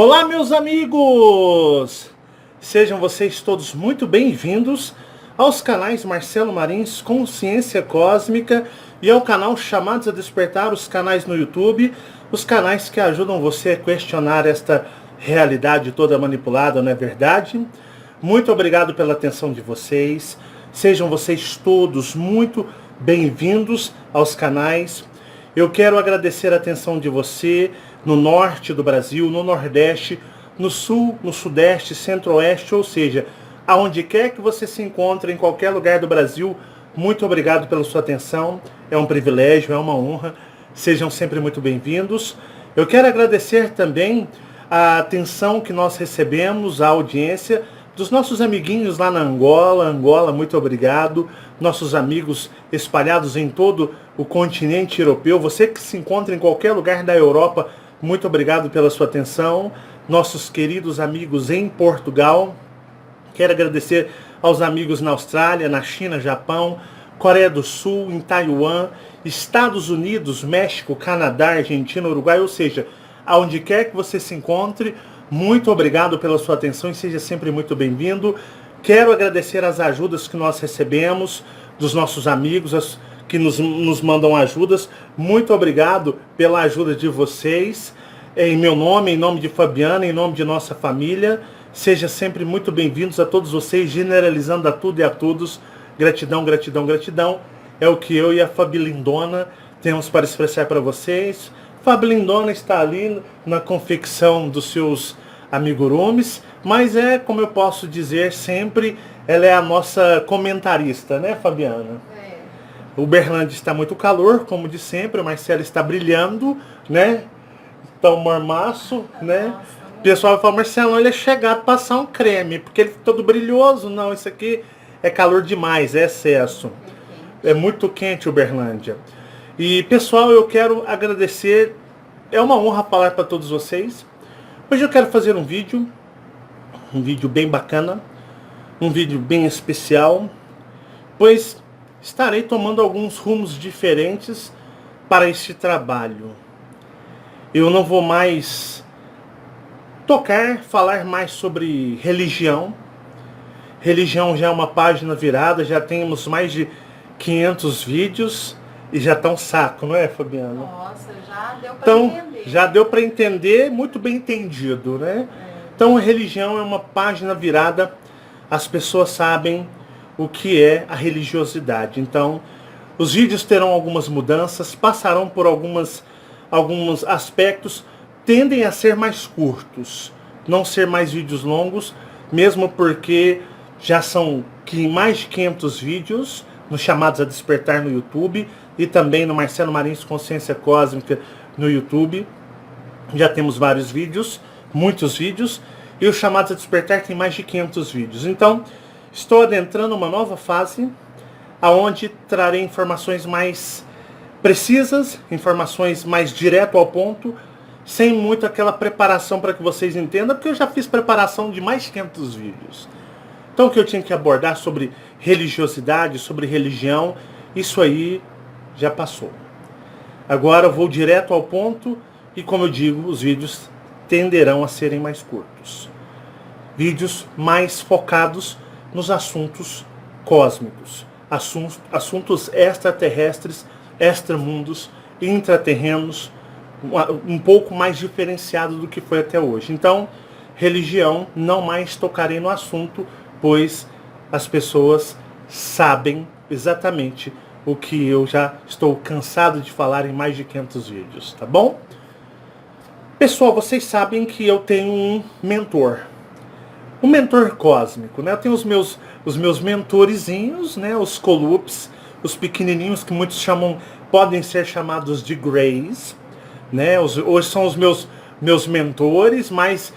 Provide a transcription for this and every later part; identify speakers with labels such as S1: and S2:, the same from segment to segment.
S1: Olá, meus amigos! Sejam vocês todos muito bem-vindos aos canais Marcelo Marins Consciência Cósmica e ao canal Chamados a Despertar, os canais no YouTube, os canais que ajudam você a questionar esta realidade toda manipulada, não é verdade? Muito obrigado pela atenção de vocês. Sejam vocês todos muito bem-vindos aos canais. Eu quero agradecer a atenção de você no norte do Brasil, no nordeste, no sul, no sudeste, centro-oeste, ou seja, aonde quer que você se encontre, em qualquer lugar do Brasil. Muito obrigado pela sua atenção. É um privilégio, é uma honra. Sejam sempre muito bem-vindos. Eu quero agradecer também a atenção que nós recebemos, a audiência dos nossos amiguinhos lá na Angola, muito obrigado. Nossos amigos espalhados em todo o continente europeu, você que se encontra em qualquer lugar da Europa, muito obrigado pela sua atenção. Nossos queridos amigos em Portugal, quero agradecer aos amigos na Austrália, na China, Japão, Coreia do Sul, em Taiwan, Estados Unidos, México, Canadá, Argentina, Uruguai, ou seja, aonde quer que você se encontre, muito obrigado pela sua atenção e seja sempre muito bem-vindo. Quero agradecer as ajudas que nós recebemos dos nossos amigos, que nos mandam ajudas. Muito obrigado pela ajuda de vocês. Em meu nome, em nome de Fabiana, em nome de nossa família, seja sempre muito bem-vindos a todos vocês, generalizando a tudo e a todos. Gratidão, gratidão, gratidão. É o que eu e a Fabi Lindona temos para expressar para vocês. Fabi Lindona está ali na confecção dos seus amigurumis, mas é, como eu posso dizer sempre, ela é a nossa comentarista, né, Fabiana? O Berlândia está muito calor, como de sempre, o Marcelo está brilhando, né? Está um mormaço, né? O pessoal vai falar, Marcelo, ele é chegado a passar um creme, porque ele é todo brilhoso. Não, isso aqui é calor demais, é excesso. É muito quente o Berlândia. E, pessoal, eu quero agradecer, é uma honra falar para todos vocês. Hoje eu quero fazer um vídeo bem bacana, um vídeo bem especial, pois estarei tomando alguns rumos diferentes para este trabalho. Eu não vou mais falar mais sobre religião. Religião já é uma página virada, já temos mais de 500 vídeos e já está um saco, não é, Fabiana?
S2: Nossa, já deu para
S1: então,
S2: entender.
S1: Já deu para entender, muito bem entendido, né? Então, a religião é uma página virada, as pessoas sabem o que é a religiosidade. Então, os vídeos terão algumas mudanças, passarão por alguns aspectos, tendem a ser mais curtos, não ser mais vídeos longos, mesmo porque já são mais de 500 vídeos nos Chamados a Despertar no YouTube e também no Marcelo Marins Consciência Cósmica no YouTube. Já temos vários vídeos, muitos vídeos, e o Chamados a Despertar tem mais de 500 vídeos. Então, estou adentrando uma nova fase, onde trarei informações mais precisas, informações mais direto ao ponto, sem muito aquela preparação para que vocês entendam, porque eu já fiz preparação de mais de 500 vídeos. Então, o que eu tinha que abordar sobre religiosidade, sobre religião, isso aí já passou. Agora eu vou direto ao ponto e, como eu digo, os vídeos tenderão a serem mais curtos. Vídeos mais focados nos assuntos cósmicos, assuntos extraterrestres, extramundos, intraterrenos, um pouco mais diferenciado do que foi até hoje. Então, religião, não mais tocarei no assunto, pois as pessoas sabem exatamente o que eu já estou cansado de falar em mais de 500 vídeos, tá bom? Pessoal, vocês sabem que eu tenho um mentor cósmico, né? Eu tenho os meus mentorezinhos, né? Os Colups, os pequenininhos que muitos podem ser chamados de Greys, né? Hoje são os meus mentores, mas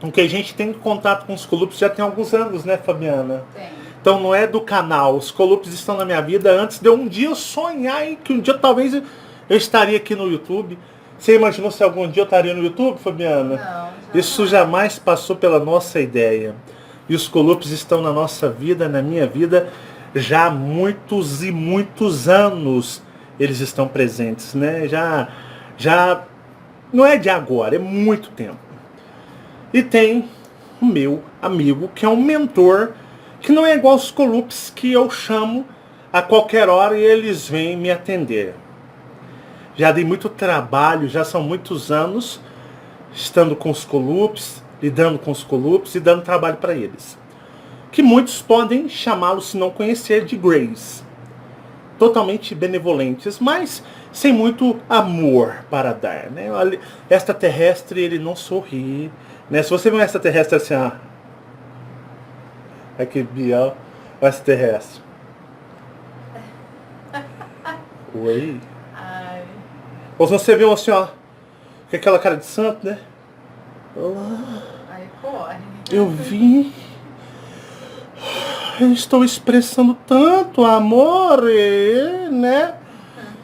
S1: o que a gente tem contato com os Colups já tem alguns anos, né, Fabiana?
S2: Tem.
S1: Então não é do canal. Os Colups estão na minha vida antes de um dia eu sonhar que um dia talvez eu estaria aqui no YouTube. Você imaginou se algum dia eu estaria no YouTube, Fabiana?
S2: Não.
S1: Isso jamais passou pela nossa ideia. E os Colups estão na nossa vida, na minha vida, já há muitos e muitos anos eles estão presentes, né? Já Não é de agora, é muito tempo. E tem o meu amigo, que é um mentor, que não é igual aos Colupes, que eu chamo a qualquer hora e eles vêm me atender. Já dei muito trabalho, já são muitos anos, estando com os Colupes, lidando com os Colupes e dando trabalho para eles. Que muitos podem chamá-lo, se não conhecer, de Greys. Totalmente benevolentes, mas sem muito amor para dar, né? Extraterrestre, ele não sorri, né? Se você vê um extraterrestre assim, ó, aqui, Biel, o extraterrestre. Oi.
S2: Ai.
S1: Ou se você vê um assim, ó, com aquela cara de santo, né? Olá.
S2: Aí corre.
S1: Eu vim. Eu estou expressando tanto amor, né?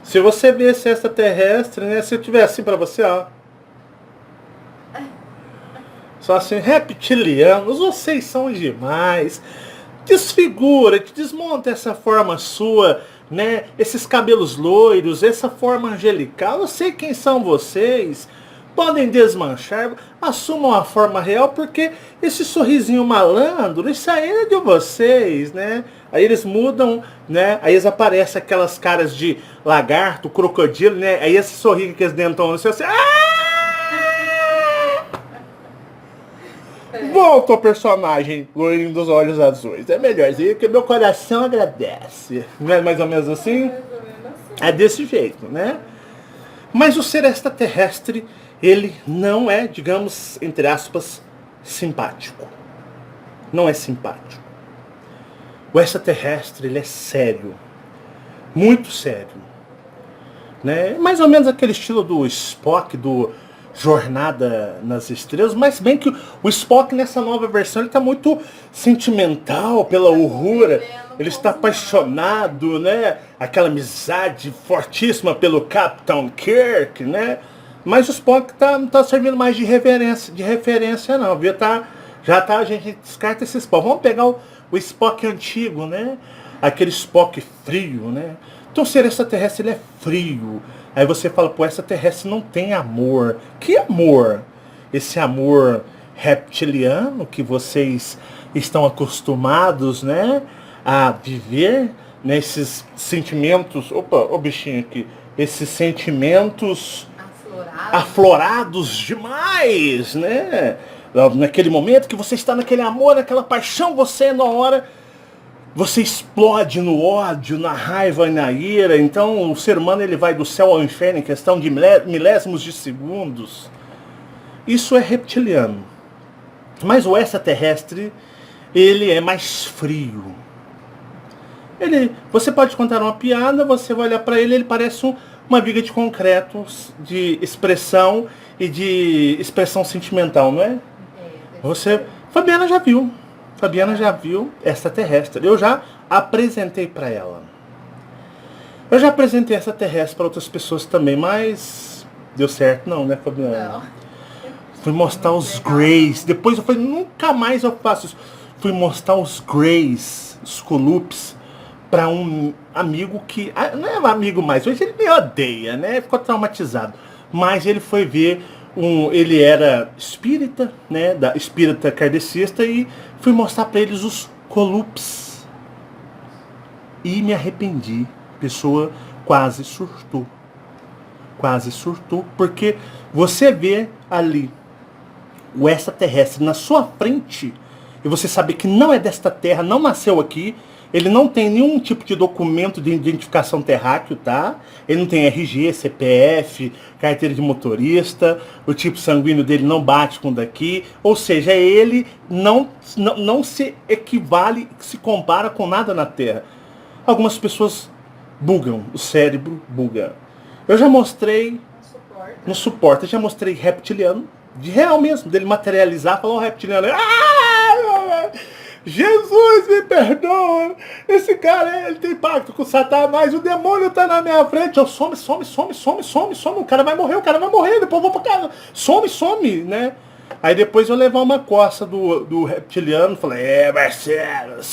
S1: Se você vê esse extraterrestre, né? Se eu tiver assim pra você, ó. Só assim, reptilianos, vocês são demais. Desfigura-te, desmonta essa forma sua, né? Esses cabelos loiros, essa forma angelical. Eu sei quem são vocês. Podem desmanchar, assumam a forma real, porque esse sorrisinho malandro, isso aí é de vocês, né? Aí eles mudam, né? Aí eles aparecem aquelas caras de lagarto, crocodilo, né? Aí esse sorriso que eles dentão, assim, volta ao personagem loirinho dos olhos azuis. É melhorzinho que meu coração agradece. Não é mais ou menos assim?
S2: Mais ou menos assim.
S1: É desse jeito, né? Mas o ser extraterrestre, ele não é, digamos, entre aspas, simpático. Não é simpático. O extraterrestre, ele é sério. Muito sério. Né? Mais ou menos aquele estilo do Spock, do Jornada nas Estrelas, mas bem que o Spock nessa nova versão, ele está muito sentimental pela Uhura. Ele está apaixonado, né? Aquela amizade fortíssima pelo Capitão Kirk, né? Mas o Spock não tá servindo mais de referência não, viu? A gente descarta esse Spock. Vamos pegar o Spock antigo, né? Aquele Spock frio, né? Então o ser extraterrestre, ele é frio. Aí você fala, pô, extraterrestre não tem amor. Que amor? Esse amor reptiliano que vocês estão acostumados, né? A viver, né? Esses sentimentos... Opa, o bichinho aqui. Esses sentimentos... aflorados demais, né? Naquele momento que você está naquele amor, naquela paixão, você na hora, você explode no ódio, na raiva e na ira. Então o ser humano, ele vai do céu ao inferno em questão de milésimos de segundos. Isso é reptiliano. Mas o extraterrestre, ele é mais frio. Você pode contar uma piada, você vai olhar para ele, ele parece uma viga de concreto, de expressão e de expressão sentimental, não é? Fabiana já viu extraterrestre. Eu já apresentei para ela. Eu já apresentei extraterrestre para outras pessoas também, mas deu certo não, né, Fabiana?
S2: Não.
S1: Fui mostrar os Greys. Depois eu falei, nunca mais eu faço isso. Fui mostrar os Greys, os Colupes, para um amigo que... não é um amigo mais, hoje ele me odeia, né? Ficou traumatizado. Mas ele foi ver, ele era espírita, né? Espírita kardecista, e fui mostrar para eles os Colupes. E me arrependi. A pessoa quase surtou. Quase surtou, porque você vê ali o extraterrestre na sua frente, e você sabe que não é desta terra, não nasceu aqui, ele não tem nenhum tipo de documento de identificação terráqueo, tá? Ele não tem RG, CPF, carteira de motorista, o tipo sanguíneo dele não bate com o daqui, ou seja, ele não se equivale, se compara com nada na Terra. Algumas pessoas bugam, o cérebro buga. Eu já mostrei no suporte, eu já mostrei reptiliano, de real mesmo, dele materializar, falar o reptiliano, Jesus me perdoa, esse cara, ele tem pacto com Satanás, o demônio tá na minha frente, eu some, o cara vai morrer, depois eu vou pra casa, some, né? Aí depois eu levar uma coça do reptiliano, falei, Marcelo,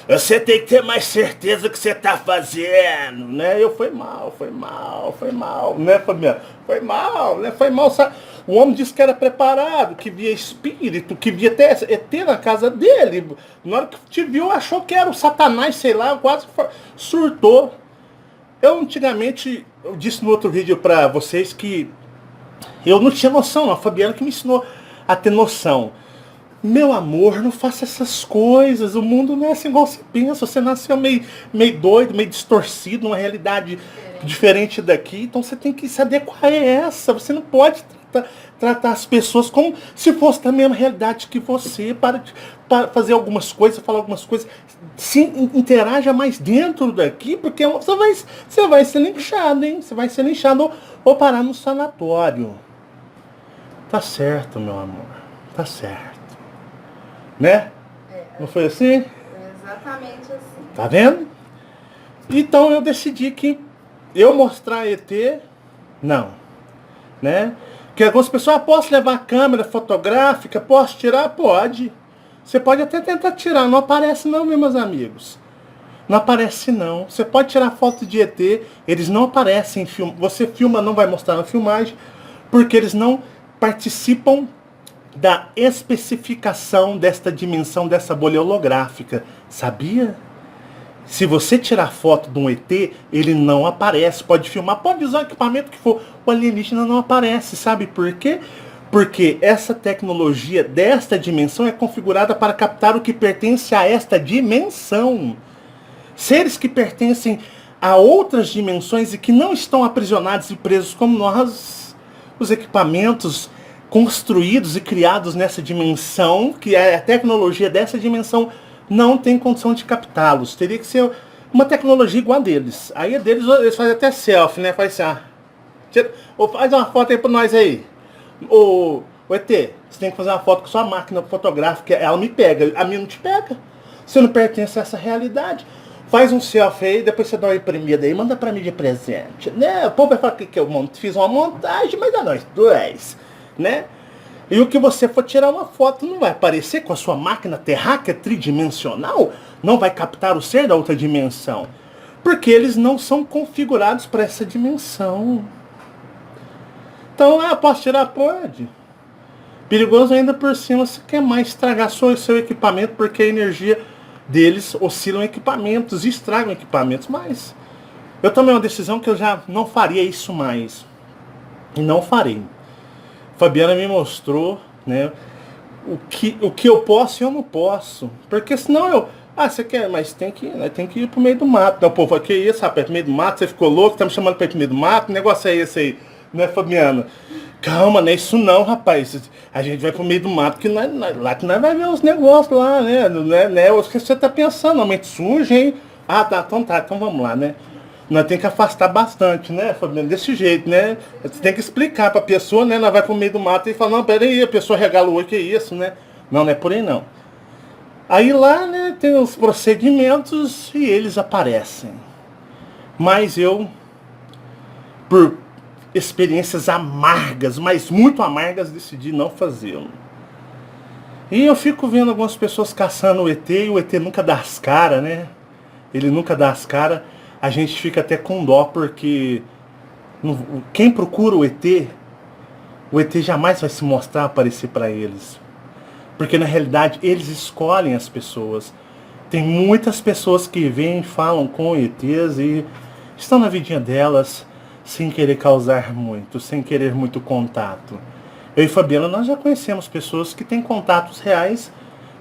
S1: Você tem que ter mais certeza do que você tá fazendo, né? Eu foi mal, né, Fabiana? Foi mal, né? Foi mal, sabe? O homem disse que era preparado, que via espírito, que via até ET na casa dele. Na hora que te viu, achou que era o Satanás, sei lá, quase surtou. Eu antigamente, eu disse no outro vídeo pra vocês que eu não tinha noção, não. A Fabiana que me ensinou a ter noção. Meu amor, não faça essas coisas. O mundo não é assim igual você pensa. Você nasceu meio doido, meio distorcido, numa realidade diferente daqui. Então você tem que saber qual é essa. Você não pode tratar as pessoas como se fosse da mesma realidade que você. Para fazer algumas coisas, falar algumas coisas. Se interaja mais dentro daqui, porque você vai ser linchado, hein? Você vai ser linchado ou parar no sanatório. Tá certo, meu amor. Tá certo. Né? Não foi assim?
S2: Exatamente assim.
S1: Tá vendo? Então eu decidi que eu mostrar ET, não. Né? Que algumas pessoas, posso levar a câmera fotográfica, posso tirar? Pode. Você pode até tentar tirar, não aparece não, meus amigos. Não aparece não. Você pode tirar foto de ET, eles não aparecem em filme. Você filma, não vai mostrar na filmagem, porque eles não participam da especificação desta dimensão, dessa bolha holográfica. Sabia? Se você tirar foto de um ET, ele não aparece. Pode filmar, pode usar o equipamento que for. O alienígena não aparece. Sabe por quê? Porque essa tecnologia desta dimensão é configurada para captar o que pertence a esta dimensão. Seres que pertencem a outras dimensões e que não estão aprisionados e presos como nós, os equipamentos construídos e criados nessa dimensão, que é a tecnologia dessa dimensão, não tem condição de captá-los. Teria que ser uma tecnologia igual a deles. Aí a deles, eles fazem até selfie, né? Faz assim, faz uma foto aí pra nós aí. Ô ET, você tem que fazer uma foto com sua máquina fotográfica, ela me pega, a minha não te pega. Você não pertence a essa realidade. Faz um selfie aí, depois você dá uma imprimida aí, manda pra mim de presente. Né? O povo vai falar que eu fiz uma montagem, mas é nós dois. Né? E o que você for tirar uma foto não vai aparecer com a sua máquina terráquea tridimensional, não vai captar o ser da outra dimensão, porque eles não são configurados para essa dimensão. Então, posso tirar? Pode. Perigoso ainda por cima, se quer mais estragar seu equipamento, porque a energia deles oscilam equipamentos e estragam equipamentos, mas eu tomei uma decisão que eu já não faria isso mais. E não farei. Fabiana me mostrou, né, o que eu posso e eu não posso. Porque senão você quer, mas tem que ir pro meio do mato. Então, o povo, que isso, rapaz, pro meio do mato, você ficou louco, tá me chamando pra ir pro meio do mato, que negócio é esse aí, né, Fabiana? Calma, não é isso não, rapaz. A gente vai pro meio do mato, que lá que nós vai ver os negócios lá, né? O que você tá pensando, a mente suja, hein? Tá, então vamos lá, né? Nós temos que afastar bastante, né, Fabiano? Desse jeito, né? Você tem que explicar pra pessoa, né? Nós vai pro meio do mato e fala, não, peraí, a pessoa regala o olho, que é isso, né? Não é por aí não. Aí lá, né, tem os procedimentos e eles aparecem. Mas eu, por experiências amargas, mas muito amargas, decidi não fazê-lo. E eu fico vendo algumas pessoas caçando o ET e o ET nunca dá as caras, né? Ele nunca dá as caras. A gente fica até com dó, porque quem procura o ET jamais vai se mostrar, aparecer para eles. Porque na realidade eles escolhem as pessoas. Tem muitas pessoas que vêm e falam com ETs e estão na vidinha delas sem querer causar muito, sem querer muito contato. Eu e Fabiana, nós já conhecemos pessoas que têm contatos reais,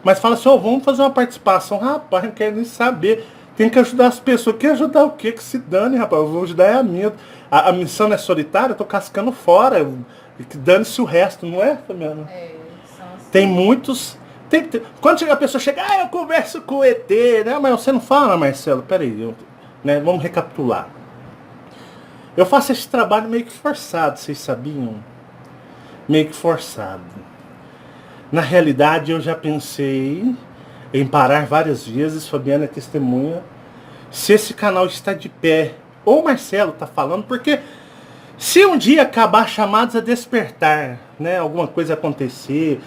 S1: mas falam assim, vamos fazer uma participação. Rapaz, não quero nem saber. Tem que ajudar as pessoas. Quer ajudar o quê? Que se dane, rapaz. Eu vou ajudar a minha. A missão não é solitária, eu tô cascando fora. Dane-se o resto, não é, Fabiana?
S2: São assim.
S1: Tem muitos. Quando a pessoa chega, eu converso com o ET, né? Mas você não fala, Marcelo. Peraí, né? Vamos recapitular. Eu faço esse trabalho meio que forçado, vocês sabiam? Meio que forçado. Na realidade, eu já pensei em parar várias vezes, Fabiana é testemunha, se esse canal está de pé, ou o Marcelo está falando, porque se um dia acabar chamados a despertar, né, alguma coisa acontecer,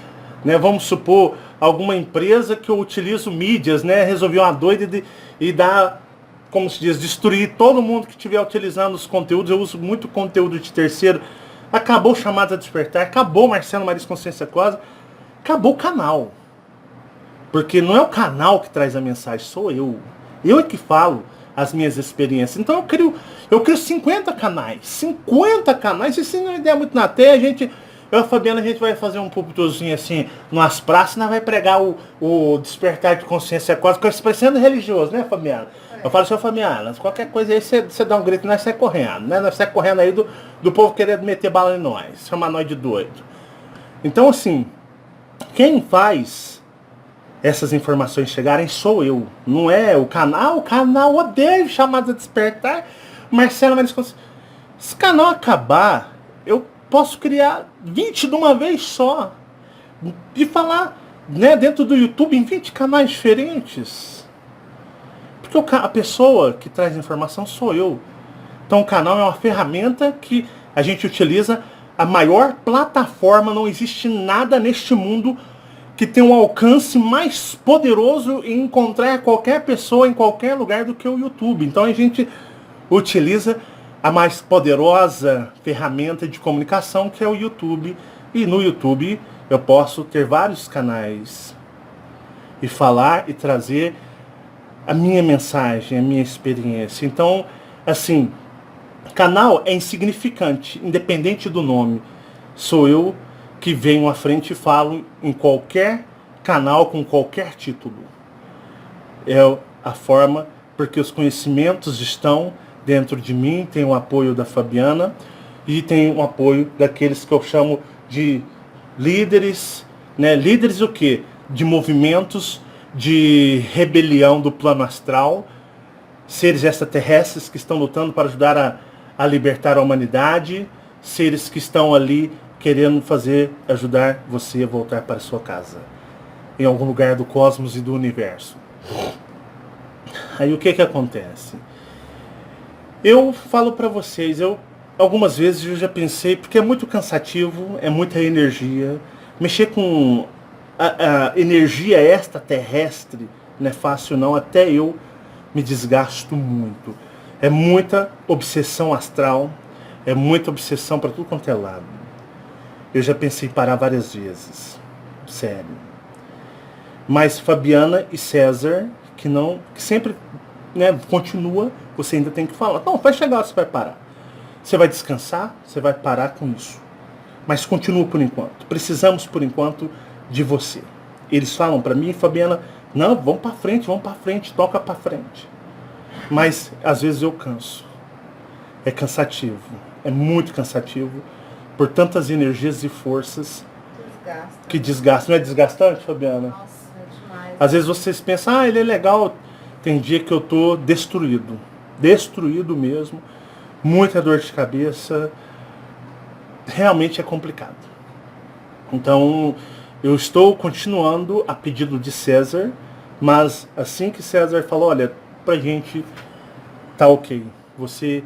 S1: né, vamos supor, alguma empresa que eu utilizo mídias, né? Resolvi uma doida e dar, como se diz, destruir todo mundo que estiver utilizando os conteúdos. Eu uso muito conteúdo de terceiro. Acabou o Chamados a Despertar, acabou Marcelo Marins Consciência Cósmica, acabou o canal. Porque não é o canal que traz a mensagem, sou eu. Eu é que falo as minhas experiências. Então eu crio 50 canais. 50 canais, e se não der muito na terra, eu e a Fabiana, a gente vai fazer um púlpitozinho assim, nas praças, nós vai pregar o despertar de consciência cósmica, expressando religioso, né, Fabiana? Eu falo assim, Fabiana, qualquer coisa aí, você dá um grito, nós sai correndo, né? Nós sai correndo aí do povo querendo meter bala em nós, chamar nós de doido. Então, assim, quem faz essas informações chegarem sou eu, não é o canal. O canal odeia Chamados a Despertar. Marcelo Marins Consciência. Se esse canal acabar, eu posso criar 20 de uma vez só. E falar, né, dentro do YouTube em 20 canais diferentes. Porque a pessoa que traz informação sou eu. Então o canal é uma ferramenta que a gente utiliza. A maior plataforma, não existe nada neste mundo que tem um alcance mais poderoso em encontrar qualquer pessoa em qualquer lugar do que o YouTube. Então a gente utiliza a mais poderosa ferramenta de comunicação, que é o YouTube. E no YouTube eu posso ter vários canais e falar e trazer a minha mensagem, a minha experiência. Então, assim, canal é insignificante, independente do nome. Sou eu que venho à frente e falo em qualquer canal, com qualquer título. É a forma, porque os conhecimentos estão dentro de mim, tem o apoio da Fabiana e tem o apoio daqueles que eu chamo de líderes, né? Líderes o quê? De movimentos de rebelião do plano astral, seres extraterrestres que estão lutando para ajudar a libertar a humanidade, seres que estão ali querendo ajudar você a voltar para a sua casa, em algum lugar do cosmos e do universo. Aí o que acontece? Eu falo para vocês, algumas vezes eu já pensei, porque é muito cansativo, é muita energia, mexer com a energia extraterrestre não é fácil não, até eu me desgasto muito. É muita obsessão astral, é muita obsessão para tudo quanto é lado. Eu já pensei em parar várias vezes, sério. Mas Fabiana e César, que sempre, né, continua, você ainda tem que falar. Não, vai chegar, você vai parar. Você vai descansar, você vai parar com isso. Mas continua por enquanto. Precisamos, por enquanto, de você. Eles falam para mim, Fabiana, não, vamos para frente, toca para frente. Mas, às vezes, eu canso. É cansativo. É muito cansativo. Por tantas energias e forças que desgastam. Não é desgastante, Fabiana?
S2: Nossa, é demais.
S1: Às vezes vocês pensam, ele é legal. Tem dia que eu tô destruído. Destruído mesmo. Muita dor de cabeça. Realmente é complicado. Então, eu estou continuando a pedido de César. Mas assim que César falou, olha, pra gente tá ok. Você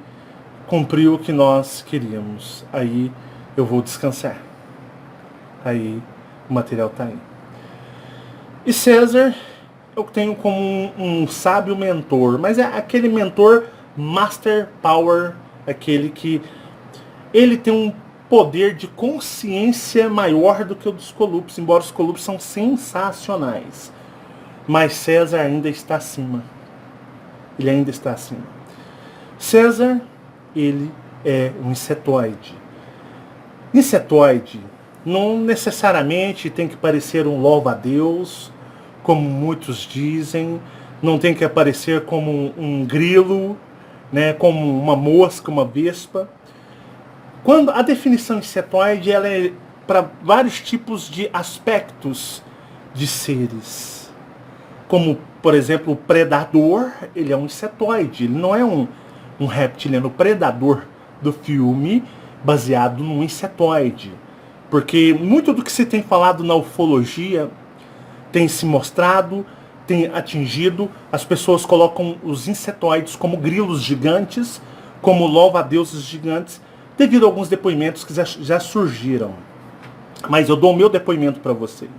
S1: cumpriu o que nós queríamos. Aí eu vou descansar. Aí o material tá aí. E César eu tenho como um sábio mentor, mas é aquele mentor Master Power, aquele que ele tem um poder de consciência maior do que o dos Colupes, embora os Colupes são sensacionais. Mas César ainda está acima. Ele ainda está acima. César, ele é um insetoide. Insetoide não necessariamente tem que parecer um louva-a-Deus, como muitos dizem. Não tem que aparecer como um grilo, né, como uma mosca, uma vespa. Quando a definição insetoide, ela é para vários tipos de aspectos de seres. Como, por exemplo, o predador, ele é um insetoide, ele não é um reptiliano. O predador do filme, baseado num insetoide. Porque muito do que se tem falado na ufologia tem se mostrado, tem atingido. As pessoas colocam os insetoides como grilos gigantes, como louva-a-deuses gigantes, devido a alguns depoimentos que já surgiram. Mas eu dou o meu depoimento para vocês.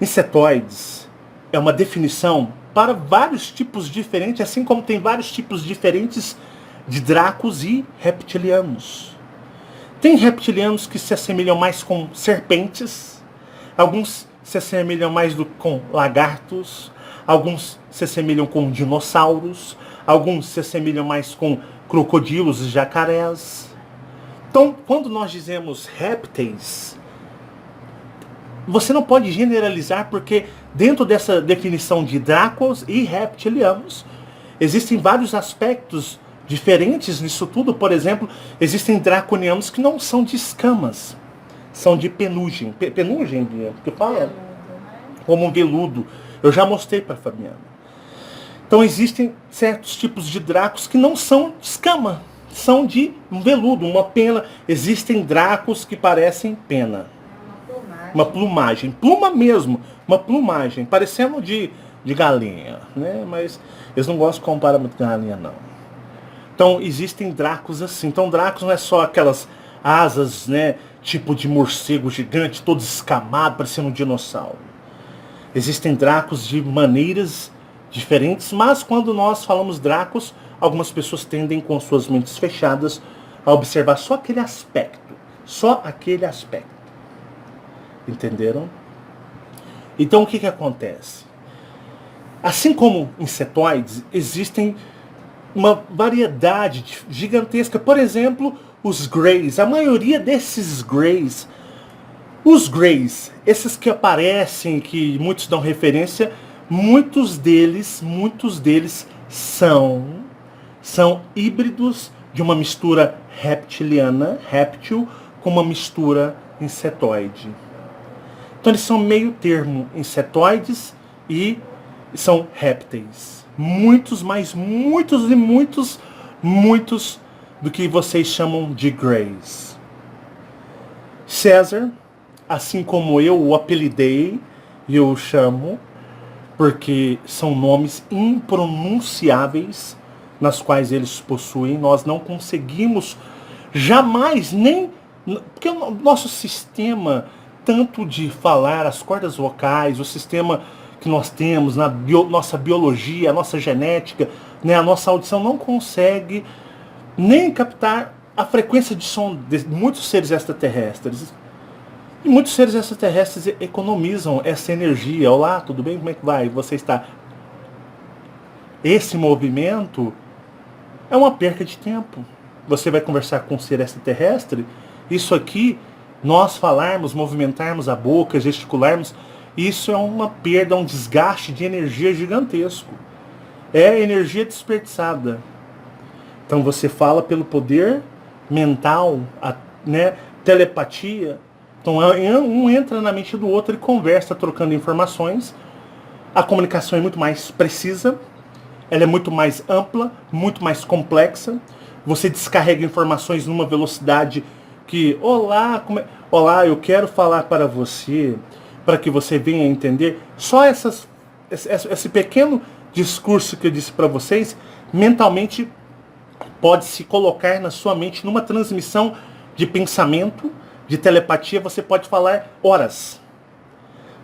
S1: Insetoides é uma definição para vários tipos diferentes, assim como tem vários tipos diferentes de dracos e reptilianos. Tem reptilianos que se assemelham mais com serpentes, alguns se assemelham mais com lagartos, alguns se assemelham com dinossauros, alguns se assemelham mais com crocodilos e jacarés. Então, quando nós dizemos répteis, você não pode generalizar, porque dentro dessa definição de dracos e reptilianos, existem vários aspectos diferentes nisso tudo. Por exemplo, existem draconianos que não são de escamas, são de penugem. Penugem, que fala?
S2: Veludo, né?
S1: Como um veludo. Eu já mostrei para a Fabiana. Então existem certos tipos de dracos que não são de escama, são de um veludo, uma pena. Existem dracos que parecem pena. Uma plumagem. Pluma mesmo. Uma plumagem. Parecendo de galinha. Né? Mas eles não gostam de comparar muito com galinha, não. Então existem dracos assim. Então dracos não é só aquelas asas, né? Tipo de morcego gigante, todo escamado, parecendo um dinossauro. Existem dracos de maneiras diferentes. Mas quando nós falamos dracos, algumas pessoas tendem, com suas mentes fechadas, a observar só aquele aspecto. Só aquele aspecto. Entenderam? Então o que acontece? Assim como insetoides, existem uma variedade gigantesca. Por exemplo, os greys. A maioria desses greys, os greys, esses que aparecem, que muitos dão referência, muitos deles são híbridos de uma mistura reptiliana, réptil, com uma mistura insetoide. Então eles são meio termo, insetoides e são répteis. Muitos, mas muitos e muitos do que vocês chamam de greys. César, assim como eu o apelidei e eu o chamo, porque são nomes impronunciáveis nas quais eles possuem. Nós não conseguimos jamais nem... Porque o nosso sistema, tanto de falar as cordas vocais, o sistema que nós temos, nossa biologia, a nossa genética, né, a nossa audição não consegue nem captar a frequência de som de muitos seres extraterrestres. E muitos seres extraterrestres economizam essa energia. Olá, tudo bem? Como é que vai? Você está... Esse movimento é uma perca de tempo. Você vai conversar com um ser extraterrestre, isso aqui, nós falarmos, movimentarmos a boca, gesticularmos, isso é uma perda, um desgaste de energia gigantesco. É energia desperdiçada. Então você fala pelo poder mental, né, telepatia. Então um entra na mente do outro e conversa, trocando informações. A comunicação é muito mais precisa, ela é muito mais ampla, muito mais complexa. Você descarrega informações numa velocidade que, olá, eu quero falar para você, para que você venha entender. Só esse pequeno discurso que eu disse para vocês, mentalmente pode se colocar na sua mente numa transmissão de pensamento, de telepatia. Você pode falar horas.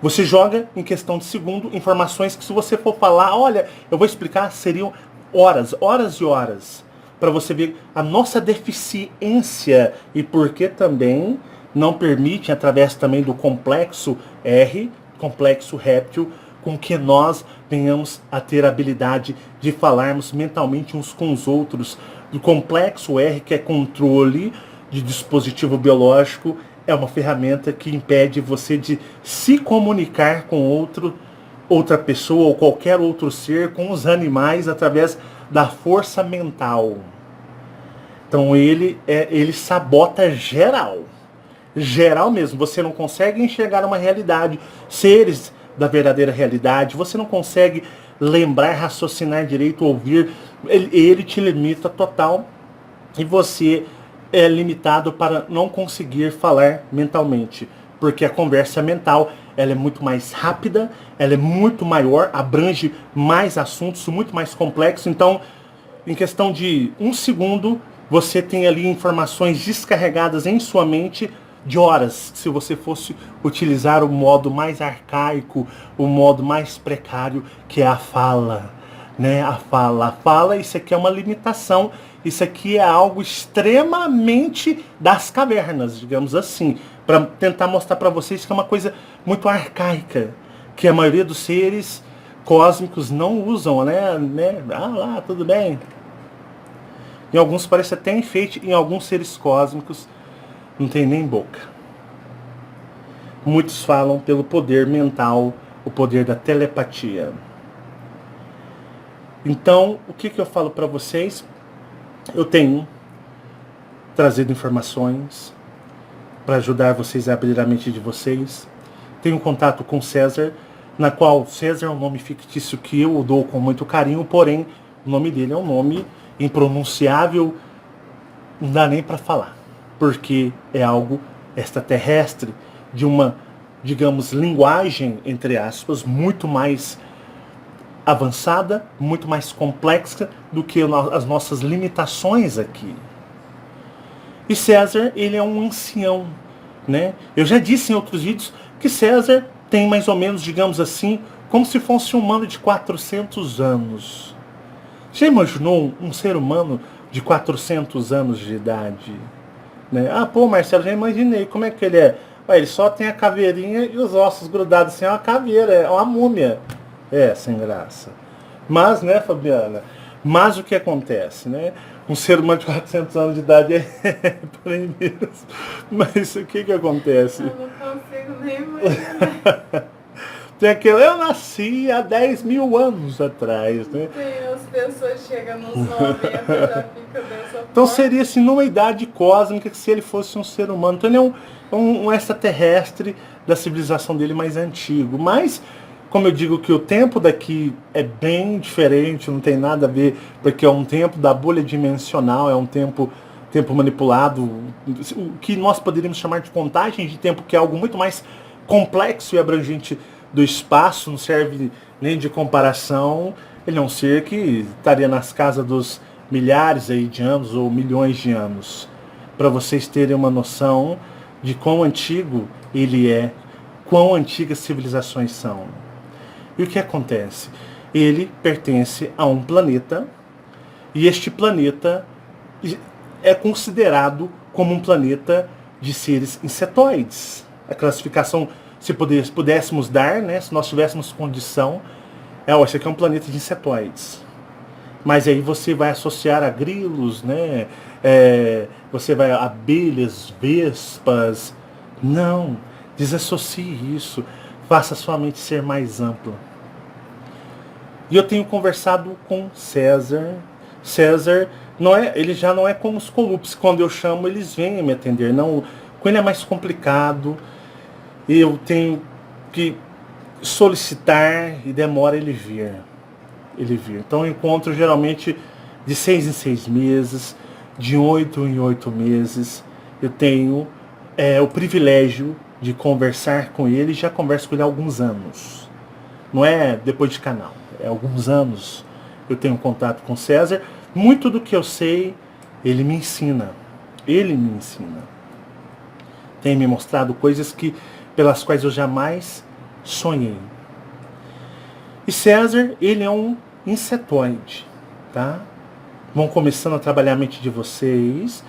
S1: Você joga em questão de segundo informações que, se você for falar, olha, eu vou explicar, seriam horas e horas. Para você ver a nossa deficiência e por que também não permite, através também do complexo R, complexo réptil, com que nós venhamos a ter a habilidade de falarmos mentalmente uns com os outros. O complexo R, que é controle de dispositivo biológico, é uma ferramenta que impede você de se comunicar com outra pessoa ou qualquer outro ser, com os animais, através da força mental. Então ele sabota geral. Geral mesmo. Você não consegue enxergar uma realidade, seres da verdadeira realidade. Você não consegue lembrar, raciocinar direito, ouvir. Ele te limita total. E você é limitado para não conseguir falar mentalmente. Porque a conversa mental, ela é muito mais rápida, ela é muito maior, abrange mais assuntos, muito mais complexos. Então, em questão de 1 segundo, você tem ali informações descarregadas em sua mente de horas, se você fosse utilizar o modo mais arcaico, o modo mais precário, que é a fala, né? A fala, isso aqui é uma limitação, isso aqui é algo extremamente das cavernas, digamos assim, para tentar mostrar para vocês que é uma coisa muito arcaica, que a maioria dos seres cósmicos não usam, né? Ah lá, tudo bem. Em alguns parece até enfeite, em alguns seres cósmicos não tem nem boca. Muitos falam pelo poder mental, o poder da telepatia. Então, o que eu falo para vocês? Eu tenho trazido informações para ajudar vocês a abrir a mente de vocês. Tenho contato com César, na qual César é um nome fictício que eu dou com muito carinho, porém, o nome dele é um nome impronunciável, não dá nem para falar, porque é algo extraterrestre, de uma, digamos, linguagem, entre aspas, muito mais avançada, muito mais complexa do que as nossas limitações aqui. E César, ele é um ancião, né? Eu já disse em outros vídeos que César tem mais ou menos, digamos assim, como se fosse um humano de 400 anos. Já imaginou um ser humano de 400 anos de idade? Né? Ah, pô, Marcelo, já imaginei. Como é que ele é? Ué, ele só tem a caveirinha e os ossos grudados assim, é uma caveira, é uma múmia. É, sem graça. Mas, né, Fabiana? Mas o que acontece, né? Um ser humano de 400 anos de idade é por aí mesmo. Mas o que acontece?
S2: Eu não consigo nem imaginar.
S1: Tem aquele, eu nasci há 10 mil anos atrás, né?
S2: Tem as pessoas chegam nos 90 já fica dessa
S1: Então
S2: forma.
S1: seria assim, numa idade cósmica, que se ele fosse um ser humano. Então ele é um extraterrestre da civilização dele mais antigo. Mas, como eu digo que o tempo daqui é bem diferente, não tem nada a ver, porque é um tempo da bolha dimensional, é um tempo manipulado, o que nós poderíamos chamar de contagem de tempo, que é algo muito mais complexo e abrangente do espaço, não serve nem de comparação. Ele é um ser que estaria nas casas dos milhares aí de anos ou milhões de anos, para vocês terem uma noção de quão antigo ele é, quão antigas civilizações são. E o que acontece? Ele pertence a um planeta, e este planeta é considerado como um planeta de seres insetoides. A classificação, se pudéssemos dar, né, se nós tivéssemos condição, esse aqui é um planeta de insetoides. Mas aí você vai associar a grilos, né? Você vai a abelhas, vespas. Não, desassocie isso. Faça a sua mente ser mais ampla. E eu tenho conversado com César. César, ele já não é como os Colupes. Quando eu chamo, eles vêm me atender. Não, com ele é mais complicado. Eu tenho que solicitar e demora ele vir. Então eu encontro geralmente de 6 em 6 meses, de 8 em 8 meses. Eu tenho o privilégio de conversar com ele, já converso com ele há alguns anos. Não é depois de canal, é há alguns anos eu tenho contato com César. Muito do que eu sei, ele me ensina. Tem me mostrado coisas pelas quais eu jamais sonhei. E César, ele é um insetoide, tá? Vão começando a trabalhar a mente de vocês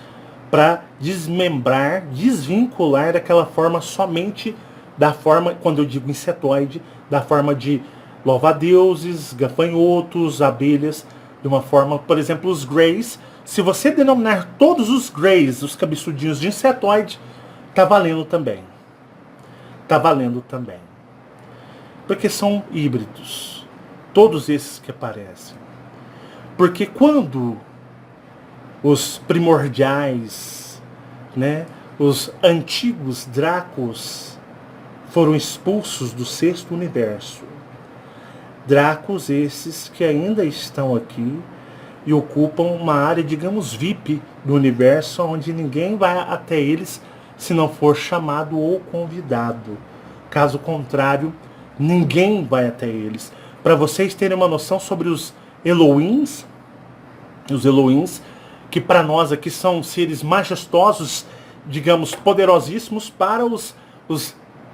S1: para desmembrar, desvincular daquela forma somente da forma, quando eu digo insetoide, da forma de louva-deuses, gafanhotos, abelhas, de uma forma, por exemplo, os greys. Se você denominar todos os greys, os cabeçudinhos de insetoide, tá valendo também. Porque são híbridos. Todos esses que aparecem. Porque quando os primordiais, né, os antigos Dracos foram expulsos do sexto universo, Dracos esses que ainda estão aqui e ocupam uma área, digamos, VIP do universo, onde ninguém vai até eles se não for chamado ou convidado. Caso contrário, ninguém vai até eles. Para vocês terem uma noção sobre os Elohims, que para nós aqui são seres majestosos digamos, poderosíssimos, para os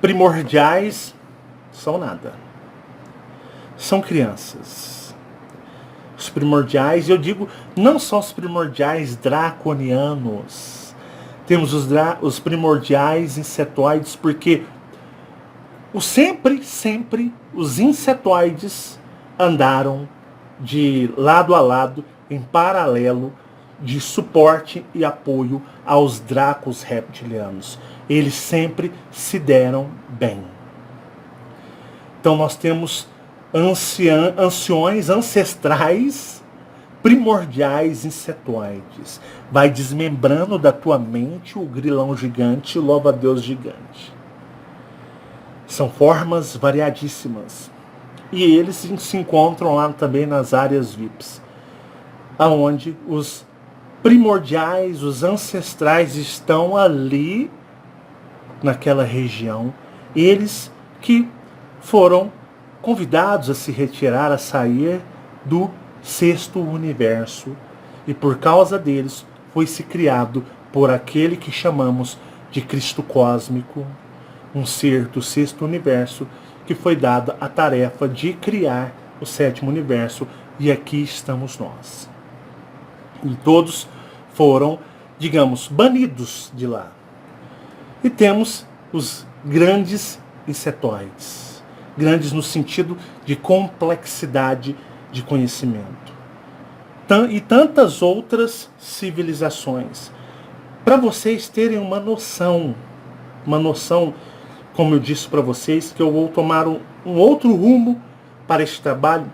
S1: primordiais, são nada. São crianças. Os primordiais, eu digo, não são os primordiais draconianos. Temos os primordiais insetoides, porque sempre os insetoides andaram de lado a lado, em paralelo, de suporte e apoio aos dracos reptilianos. Eles sempre se deram bem. Então nós temos anciões ancestrais, primordiais insetoides. Vai desmembrando da tua mente o grilão gigante, o louva-a-Deus gigante. São formas variadíssimas. E eles se encontram lá também nas áreas VIPs, aonde os primordiais, os ancestrais estão ali naquela região. Eles que foram convidados a se retirar, a sair do sexto universo. E por causa deles foi-se criado por aquele que chamamos de Cristo cósmico, um ser do sexto universo, que foi dada a tarefa de criar o sétimo universo. E aqui estamos nós. E todos foram, digamos, banidos de lá. E temos os grandes insetoides. Grandes no sentido de complexidade de conhecimento. E tantas outras civilizações. Para vocês terem uma noção, como eu disse para vocês, que eu vou tomar um outro rumo para este trabalho.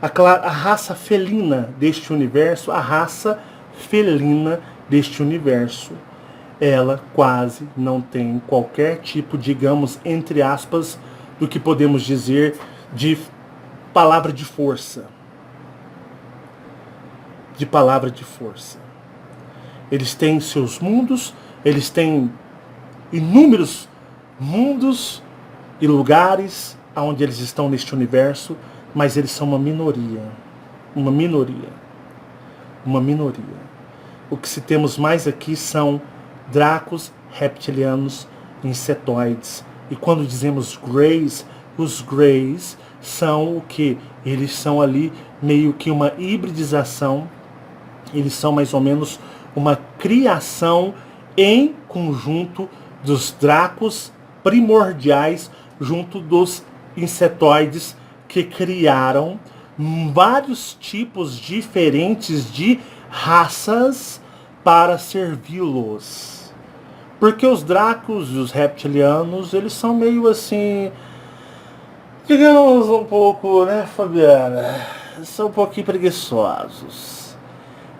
S1: A raça felina deste universo, ela quase não tem qualquer tipo, digamos, entre aspas, do que podemos dizer de palavra de força. Eles têm seus mundos, eles têm inúmeros mundos e lugares onde eles estão neste universo, mas eles são uma minoria. O que se temos mais aqui são dracos reptilianos insetoides. E quando dizemos Greys, os Greys são o que? Eles são ali meio que uma hibridização, eles são mais ou menos uma criação em conjunto dos dracos primordiais junto dos insetoides, que criaram vários tipos diferentes de raças para servi-los. Porque os dracos e os reptilianos, eles são meio assim, digamos um pouco, né, Fabiana? São um pouquinho preguiçosos.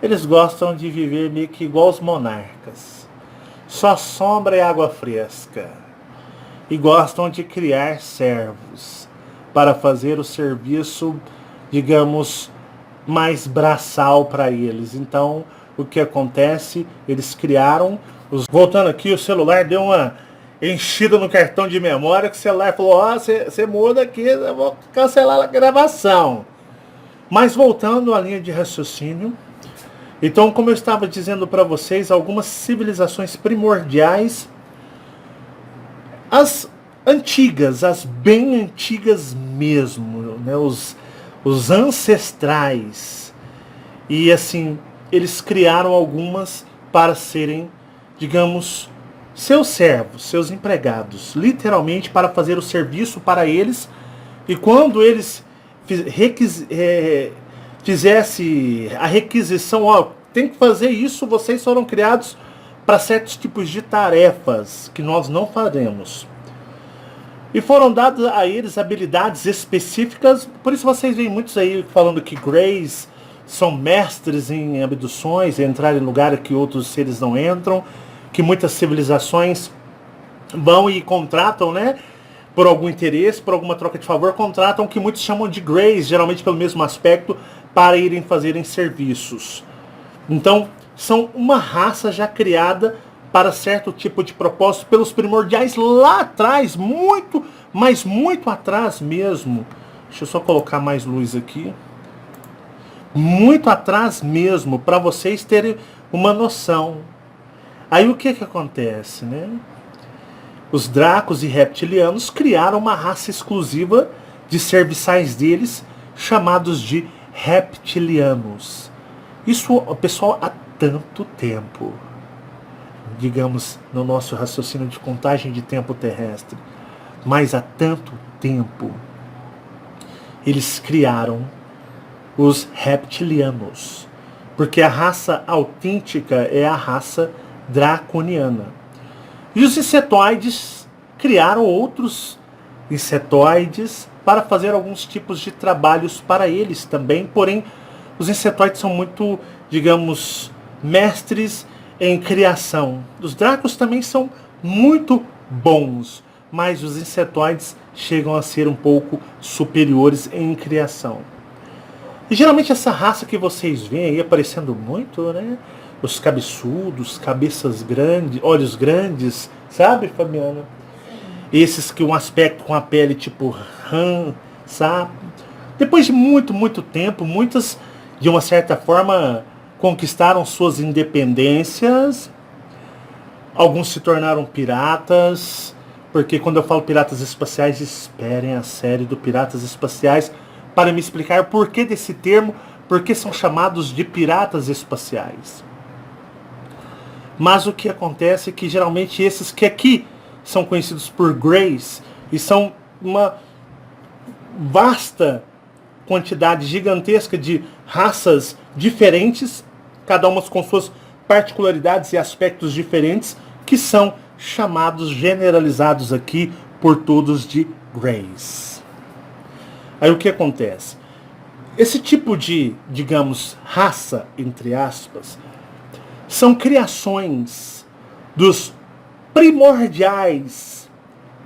S1: Eles gostam de viver meio que igual os monarcas. Só sombra e água fresca. E gostam de criar servos para fazer o serviço, digamos, mais braçal para eles. Então, o que acontece? Eles criaram... Voltando aqui, o celular deu uma enchida no cartão de memória, que o celular falou, você muda aqui, eu vou cancelar a gravação. Mas voltando à linha de raciocínio, então, como eu estava dizendo para vocês, algumas civilizações primordiais, as antigas, as bem antigas mesmo, né? Os ancestrais. E assim, eles criaram algumas para serem, digamos, seus servos, seus empregados, literalmente para fazer o serviço para eles. E quando eles fizesse a requisição, tem que fazer isso, vocês foram criados para certos tipos de tarefas que nós não faremos. E foram dadas a eles habilidades específicas. Por isso vocês veem muitos aí falando que Greys são mestres em abduções, entrar em lugares que outros seres não entram, que muitas civilizações vão e contratam, né, por algum interesse, por alguma troca de favor, contratam o que muitos chamam de Greys, geralmente pelo mesmo aspecto, para irem fazerem serviços. Então, são uma raça já criada para certo tipo de propósito pelos primordiais lá atrás, muito, mas muito atrás mesmo. Deixa eu só colocar mais luz aqui. Muito atrás mesmo, para vocês terem uma noção. Aí o que acontece, né? Os dracos e reptilianos criaram uma raça exclusiva de serviçais deles, chamados de reptilianos. Isso, pessoal, há tanto tempo, digamos, no nosso raciocínio de contagem de tempo terrestre, mas há tanto tempo, eles criaram os reptilianos, porque a raça autêntica é a raça draconiana. E os insetoides criaram outros insetoides para fazer alguns tipos de trabalhos para eles também, porém os insetoides são muito, digamos, mestres em criação. Os dracos também são muito bons, mas os insetoides chegam a ser um pouco superiores em criação. E geralmente essa raça que vocês veem aí aparecendo muito, né? Os cabeçudos, cabeças grandes, olhos grandes, sabe, Fabiana? Esses que um aspecto com a pele tipo rã, sabe? Depois de muito tempo, muitas, de uma certa forma, conquistaram suas independências. Alguns se tornaram piratas, porque quando eu falo piratas espaciais, esperem a série do Piratas Espaciais para me explicar por que desse termo, por que são chamados de piratas espaciais. Mas o que acontece é que geralmente esses que aqui são conhecidos por Greys, e são uma vasta quantidade gigantesca de raças diferentes, cada uma com suas particularidades e aspectos diferentes, que são chamados, generalizados aqui por todos de Greys. Aí o que acontece? Esse tipo de, digamos, raça, entre aspas, são criações dos primordiais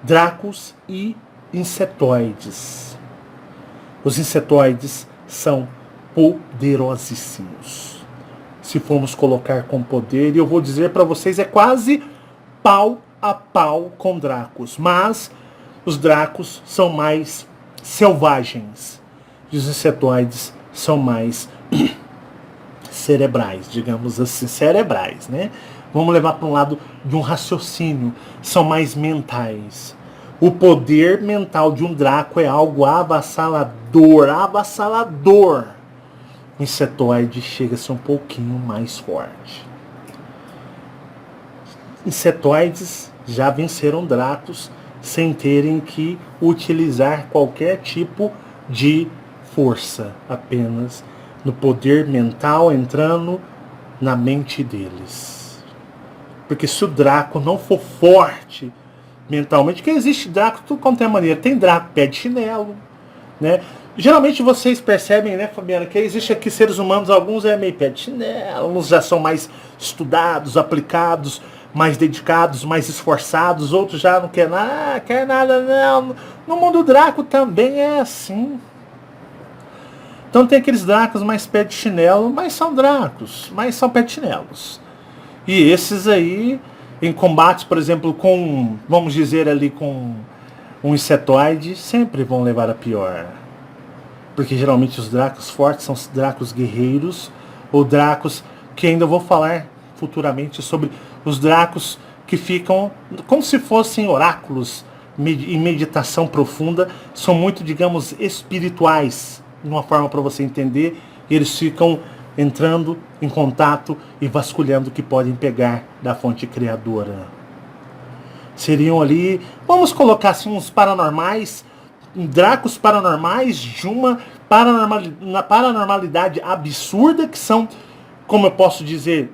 S1: dracos e insetoides. Os insetoides são poderosíssimos. Se formos colocar com poder, e eu vou dizer para vocês, é quase pau a pau com dracos. Mas os dracos são mais selvagens e os insetoides são mais cerebrais, digamos assim, cerebrais, né? Vamos levar para um lado de um raciocínio, são mais mentais. O poder mental de um draco é algo avassalador, avassalador. O insetoide chega a ser um pouquinho mais forte. Insetoides já venceram dracos sem terem que utilizar qualquer tipo de força, apenas no poder mental entrando na mente deles. Porque se o Draco não for forte mentalmente, que existe Draco tudo quanto é maneira, tem Draco pé de chinelo, né? Geralmente vocês percebem, né, Fabiana, que existe aqui seres humanos, alguns é meio pé de chinelo, alguns já são mais estudados, aplicados, mais dedicados, mais esforçados, outros já não quer nada não. No mundo Draco também é assim. Então tem aqueles dracos mais pé de chinelo, mas são dracos, mas são pé de chinelos. E esses aí, em combates, por exemplo, com, vamos dizer ali, com um insetoide, sempre vão levar a pior. Porque geralmente os dracos fortes são os dracos guerreiros, ou dracos que ainda vou falar futuramente sobre os dracos que ficam como se fossem oráculos em meditação profunda, são muito, digamos, espirituais, uma forma para você entender, eles ficam entrando em contato e vasculhando o que podem pegar da fonte criadora. Seriam ali, vamos colocar assim, uns paranormais, dracos paranormais de uma paranormalidade absurda, que são, como eu posso dizer,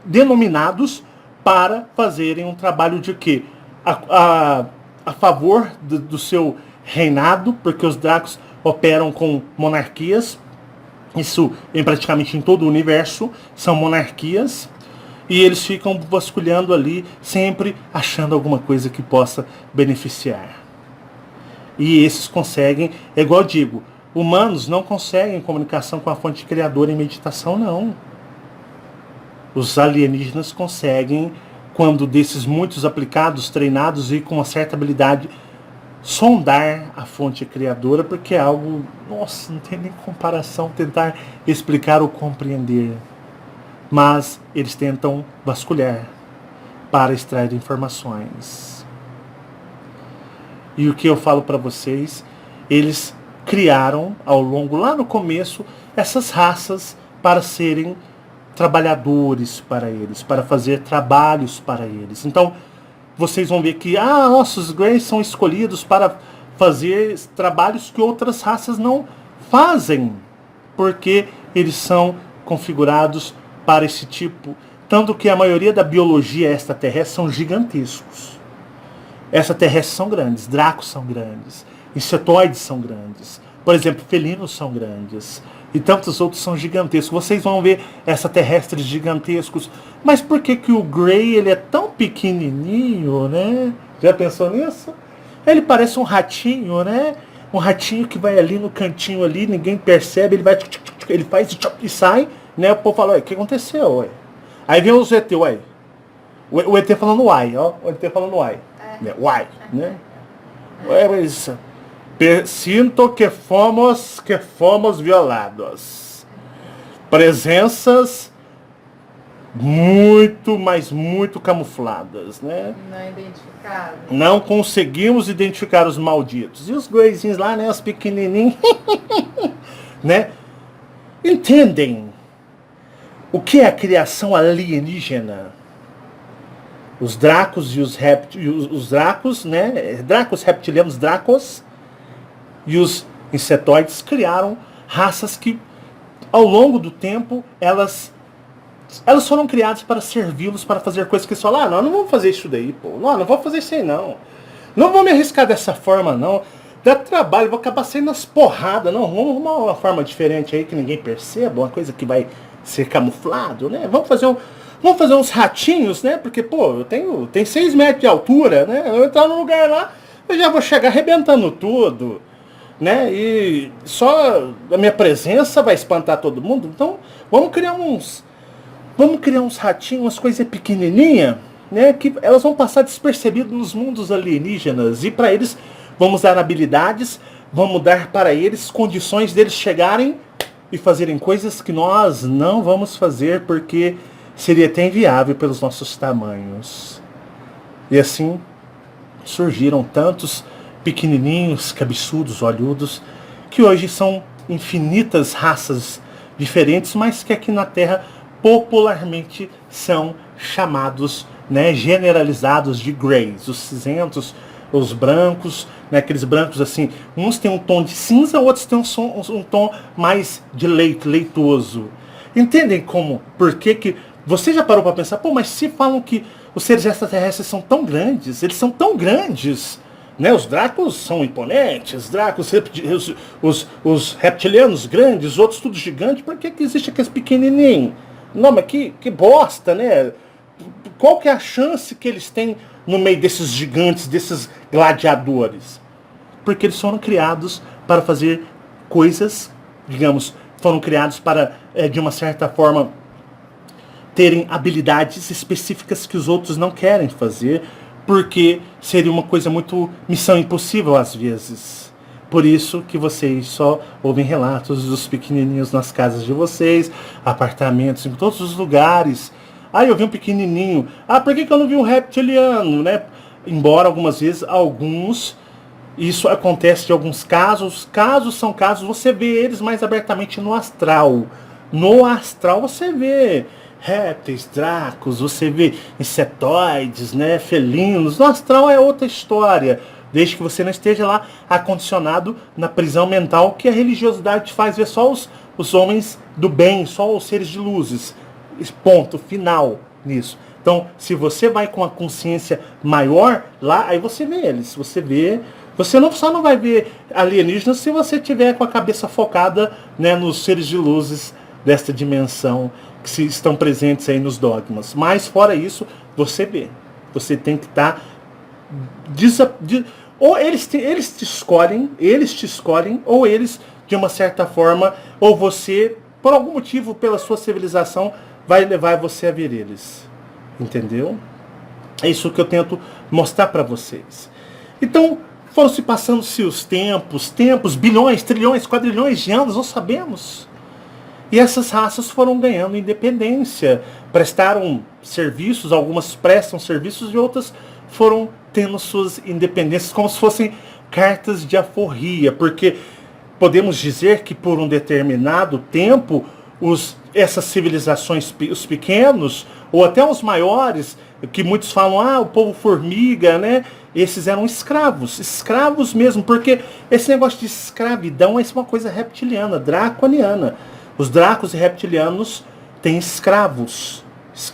S1: denominados para fazerem um trabalho de quê? A favor do seu reinado, porque os dracos operam com monarquias, isso em praticamente em todo o universo, são monarquias, e eles ficam vasculhando ali, sempre achando alguma coisa que possa beneficiar. E esses conseguem, é igual eu digo, humanos não conseguem comunicação com a fonte criadora em meditação, não. Os alienígenas conseguem, quando desses muitos aplicados, treinados e com uma certa habilidade, sondar a fonte criadora, porque é algo, nossa, não tem nem comparação tentar explicar ou compreender. Mas eles tentam vasculhar. para extrair informações. E o que eu falo para vocês, eles criaram ao longo, lá no começo, essas raças para serem trabalhadores para eles, para fazer trabalhos para eles. Então, vocês vão ver que nossos Greys são escolhidos para fazer trabalhos que outras raças não fazem, porque eles são configurados para esse tipo. Tanto que a maioria da biologia extraterrestre são gigantescos. Extraterrestres são grandes, dracos são grandes, insetoides são grandes, por exemplo, felinos são grandes, e tantos outros são gigantescos. Vocês vão ver extraterrestres gigantescos. Mas por que que o Grey ele é tão pequenininho, né? Já pensou nisso? Ele parece um ratinho, né? Um ratinho que vai ali no cantinho ali, ninguém percebe, ele faz e sai, né? O povo fala, ué, o que aconteceu, ué? Aí vem os ET, ué. O ET falando uai, ó. O ET falando uai. Uai, né? Ué, mas sinto que fomos violados. Presenças muito, mas muito camufladas, né?
S2: Não identificado.
S1: Não conseguimos identificar os malditos. E os Greyzinhos lá, né? Os pequenininhos, né? Entendem o que é a criação alienígena? Os dracos e os dracos, né? Dracos reptilianos, dracos e os insetoides criaram raças que, ao longo do tempo, elas foram criadas para servi-los, para fazer coisas que eles falam, não vamos fazer isso daí, pô. Não vou fazer isso aí, não. Não vou me arriscar dessa forma, não. Dá trabalho, vou acabar saindo nas porradas, não. Vamos arrumar uma forma diferente aí que ninguém perceba, uma coisa que vai ser camuflado, né? Vamos fazer uns ratinhos, né? Porque, pô, eu tenho 6 metros de altura, né? Eu entrar num lugar lá, eu já vou chegar arrebentando tudo, né? E só a minha presença vai espantar todo mundo. Então, vamos criar uns ratinhos, umas coisas pequenininhas, né? Que elas vão passar despercebidas nos mundos alienígenas. E para eles, vamos dar habilidades, vamos dar para eles condições deles chegarem e fazerem coisas que nós não vamos fazer, porque seria até inviável pelos nossos tamanhos. E assim surgiram tantos pequenininhos, cabeçudos, olhudos, que hoje são infinitas raças diferentes, mas que aqui na Terra popularmente são chamados, né, generalizados de Greys. Os cinzentos, os brancos, né, aqueles brancos assim, uns têm um tom de cinza, outros têm um tom mais de leitoso. Entendem como? Por que você já parou para pensar, pô, mas se falam que os seres extraterrestres são tão grandes, eles são tão grandes, né? Os dracos são imponentes, os reptilianos grandes, os outros tudo gigantes, por que existe aqueles pequenininhos? Não, mas que bosta, né? Qual que é a chance que eles têm no meio desses gigantes, desses gladiadores? Porque eles foram criados para fazer coisas, digamos, foram criados para, de uma certa forma, terem habilidades específicas que os outros não querem fazer, porque seria uma coisa muito missão impossível às vezes. Por isso que vocês só ouvem relatos dos pequenininhos nas casas de vocês, apartamentos, em todos os lugares. Eu vi um pequenininho. Por que eu não vi um reptiliano, né? Embora algumas vezes, isso acontece em alguns casos. Casos são casos, você vê eles mais abertamente no astral. No astral você vê répteis, dracos, você vê insetoides, né, felinos. No astral é outra história, desde que você não esteja lá acondicionado na prisão mental que a religiosidade te faz ver só os homens do bem, só os seres de luzes. Ponto final nisso. Então, se você vai com a consciência maior lá, aí você vê eles. Você só não vai ver alienígenas se você tiver com a cabeça focada, né, nos seres de luzes desta dimensão que estão presentes aí nos dogmas. Mas fora isso, você vê. Você tem que estar ou eles te escolhem, ou eles, de uma certa forma, ou você, por algum motivo, pela sua civilização, vai levar você a ver eles. Entendeu? É isso que eu tento mostrar para vocês. Então, foram se passando-se os tempos, bilhões, trilhões, quadrilhões de anos, nós sabemos. E essas raças foram ganhando independência, prestaram serviços, algumas prestam serviços e outras foram tendo suas independências como se fossem cartas de alforria, porque podemos dizer que por um determinado tempo essas civilizações, os pequenos, ou até os maiores, que muitos falam, o povo formiga, né? Esses eram escravos mesmo, porque esse negócio de escravidão é uma coisa reptiliana, draconiana. Os dracos e reptilianos têm escravos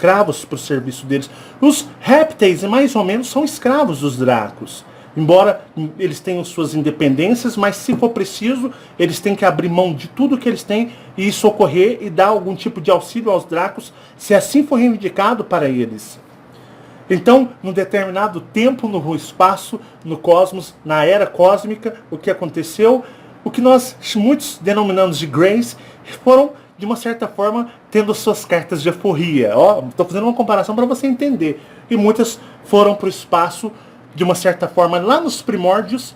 S1: para o serviço deles. Os répteis, mais ou menos, são escravos dos dracos. Embora eles tenham suas independências, mas se for preciso, eles têm que abrir mão de tudo que eles têm e socorrer e dar algum tipo de auxílio aos dracos, se assim for reivindicado para eles. Então, num determinado tempo, no espaço, no cosmos, na era cósmica, o que aconteceu, o que nós muitos denominamos de Greys, foram, de uma certa forma, tendo suas cartas de alforria. Estou fazendo uma comparação para você entender. E muitas foram para o espaço, de uma certa forma, lá nos primórdios,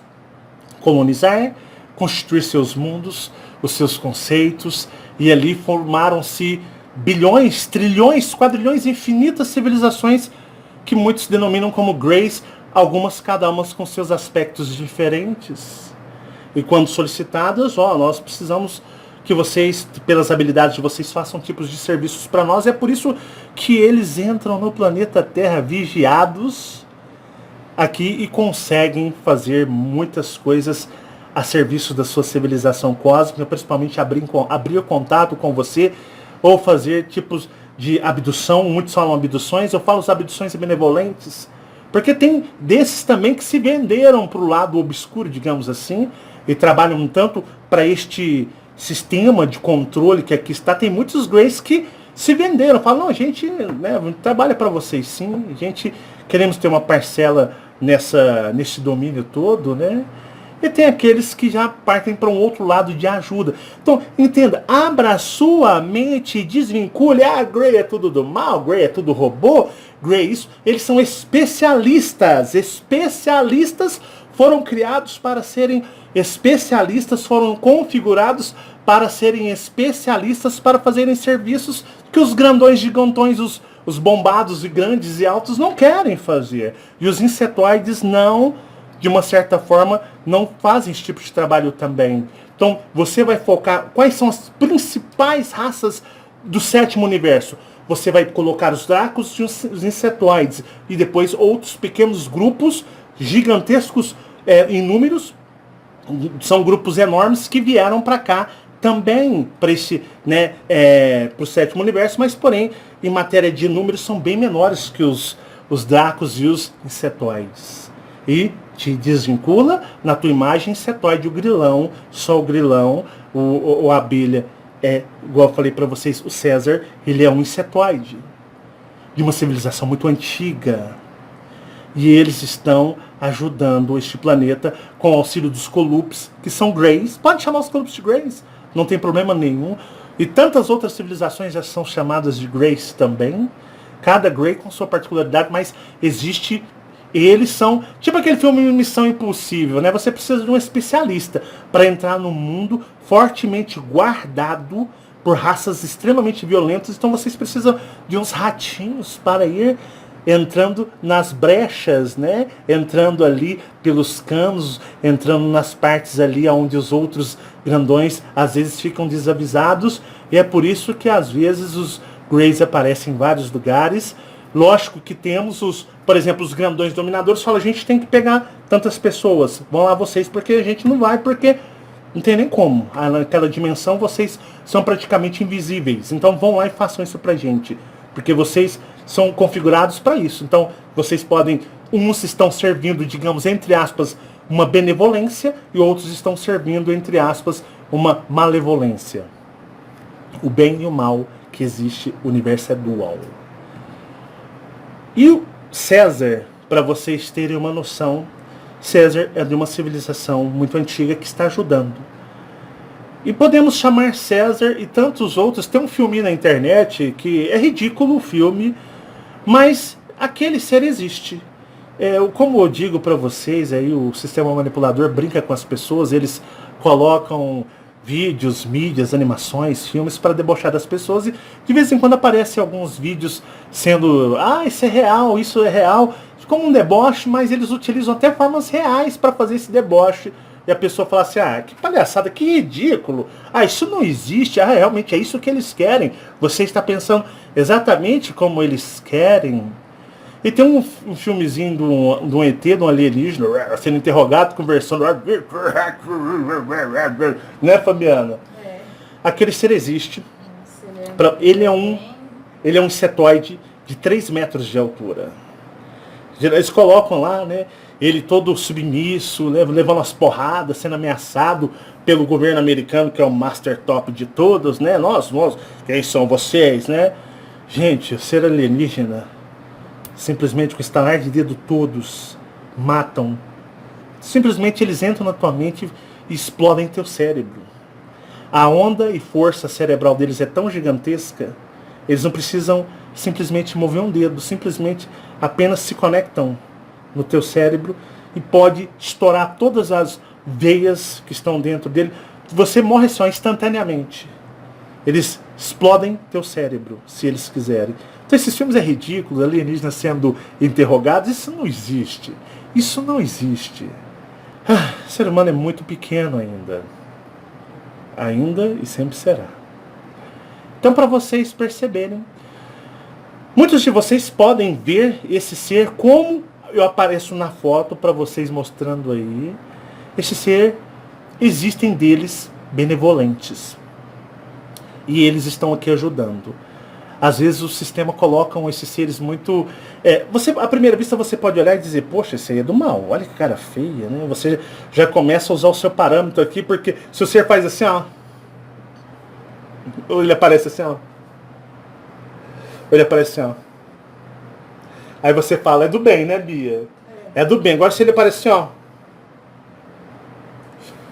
S1: colonizar, constituir seus mundos, os seus conceitos, e ali formaram-se bilhões, trilhões, quadrilhões, infinitas civilizações que muitos denominam como Greys, algumas cada uma com seus aspectos diferentes. E quando solicitadas, nós precisamos que vocês, pelas habilidades de vocês, façam tipos de serviços para nós. É por isso que eles entram no planeta Terra vigiados aqui e conseguem fazer muitas coisas a serviço da sua civilização cósmica, principalmente abrir contato com você, ou fazer tipos de abdução. Muitos falam abduções, eu falo as abduções benevolentes, porque tem desses também que se venderam para o lado obscuro, digamos assim, e trabalham tanto para este sistema de controle que aqui está. Tem muitos Greys que se venderam, falam, não, a gente trabalha para vocês sim, a gente queremos ter uma parcela nesse domínio todo, né? E tem aqueles que já partem para um outro lado de ajuda. Então, entenda, abra a sua mente, desvincule, Grey é tudo do mal, Grey é tudo robô, Grey isso. Eles são especialistas. Especialistas foram criados para serem especialistas, foram configurados para serem especialistas, para fazerem serviços que os grandões gigantões, os bombados e grandes e altos não querem fazer. E os insetoides não, de uma certa forma, não fazem esse tipo de trabalho também. Então, você vai focar quais são as principais raças do sétimo universo. Você vai colocar os dracos e os insetoides. E depois outros pequenos grupos gigantescos em números. São grupos enormes que vieram para cá também, para o sétimo universo, mas porém, em matéria de números, são bem menores que os dracos e os insetoides. E te desvincula na tua imagem insetoide, o grilão, só o grilão, a abelha igual eu falei para vocês, o César, ele é um insetoide de uma civilização muito antiga. E eles estão ajudando este planeta com o auxílio dos Colups, que são Greys. Pode chamar os Colups de Greys, não tem problema nenhum. E tantas outras civilizações já são chamadas de Greys também. Cada Grey com sua particularidade, mas existe... Eles são tipo aquele filme Missão Impossível, né? Você precisa de um especialista para entrar no mundo fortemente guardado por raças extremamente violentas. Então vocês precisam de uns ratinhos para ir entrando nas brechas, né? Entrando ali pelos canos, entrando nas partes ali onde os outros grandões às vezes ficam desavisados. E é por isso que às vezes os Greys aparecem em vários lugares. Lógico que temos por exemplo, os grandões dominadores falam, a gente tem que pegar tantas pessoas, vão lá vocês, porque a gente não vai, porque não tem nem como. Naquela dimensão vocês são praticamente invisíveis, então vão lá e façam isso pra gente, porque vocês são configurados para isso. Então vocês podem, uns estão servindo, digamos, entre aspas, uma benevolência, e outros estão servindo, entre aspas, uma malevolência. O bem e o mal que existe, o universo é dual. E o César, para vocês terem uma noção, César é de uma civilização muito antiga que está ajudando. E podemos chamar César e tantos outros. Tem um filme na internet que é ridículo o filme, mas aquele ser existe. Como eu digo para vocês, aí o sistema manipulador brinca com as pessoas, eles colocam vídeos, mídias, animações, filmes para debochar das pessoas e de vez em quando aparecem alguns vídeos sendo, isso é real, isso é real, como um deboche, mas eles utilizam até formas reais para fazer esse deboche. E a pessoa fala assim, que palhaçada, que ridículo. Isso não existe. Realmente é isso que eles querem. Você está pensando exatamente como eles querem. E tem um filmezinho de um ET, de um alienígena, sendo interrogado, conversando. Né, Fabiana?
S2: É.
S1: Aquele ser existe. Ele é um insetoide de 3 metros de altura. Eles colocam lá, né? Ele todo submisso, levando as porradas, sendo ameaçado pelo governo americano, que é o master top de todos, né? Nós, quem são vocês, né? Gente, o ser alienígena, simplesmente com estalar de dedo todos, matam. Simplesmente eles entram na tua mente e explodem teu cérebro. A onda e força cerebral deles é tão gigantesca, eles não precisam simplesmente mover um dedo, simplesmente apenas se conectam no teu cérebro e pode estourar todas as veias que estão dentro dele. Você morre só instantaneamente. Eles explodem teu cérebro, se eles quiserem. Então esses filmes é ridículo, alienígenas sendo interrogados, isso não existe. Isso não existe. O ser humano é muito pequeno ainda. Ainda e sempre será. Então para vocês perceberem, muitos de vocês podem ver esse ser como eu apareço na foto para vocês mostrando aí. Esse ser, existem deles benevolentes. E eles estão aqui ajudando. Às vezes o sistema colocam esses seres muito... à primeira vista você pode olhar e dizer, poxa, esse aí é do mal, olha que cara feia, né? Você já começa a usar o seu parâmetro aqui, porque se o ser faz assim, ou ele aparece assim, ou ele aparece assim, aí você fala, é do bem, né, Bia? É do bem. Agora se ele aparece assim,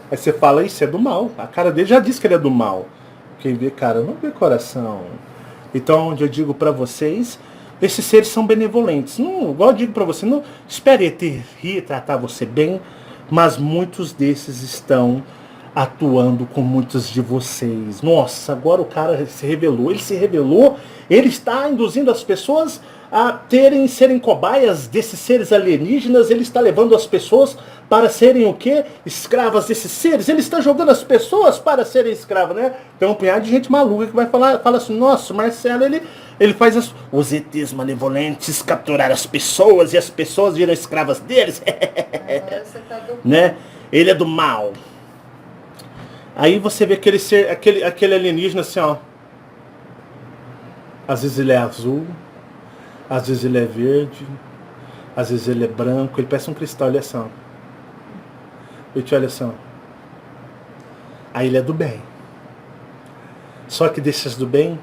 S1: aí você fala, isso é do mal. A cara dele já diz que ele é do mal. Quem vê cara não vê coração. Então, onde eu digo para vocês, esses seres são benevolentes. Não, igual eu digo para você, não espere rir, tratar você bem, mas muitos desses estão atuando com muitos de vocês. Nossa, agora o cara se revelou. Ele se revelou, ele está induzindo as pessoas a serem cobaias desses seres alienígenas. Ele está levando as pessoas para serem o quê? Escravas desses seres. Ele está jogando as pessoas para serem escravas, né? Tem um punhado de gente maluca que vai fala assim, nossa, Marcelo, ele faz os ETs malevolentes capturar as pessoas e as pessoas viram escravas deles. Né? Ele é do mal. Aí você vê aquele ser, aquele alienígena assim, às vezes ele é azul, às vezes ele é verde, às vezes ele é branco, ele parece um cristal, olha só. Ele te olha assim, aí ele é do bem. Só que desses do bem,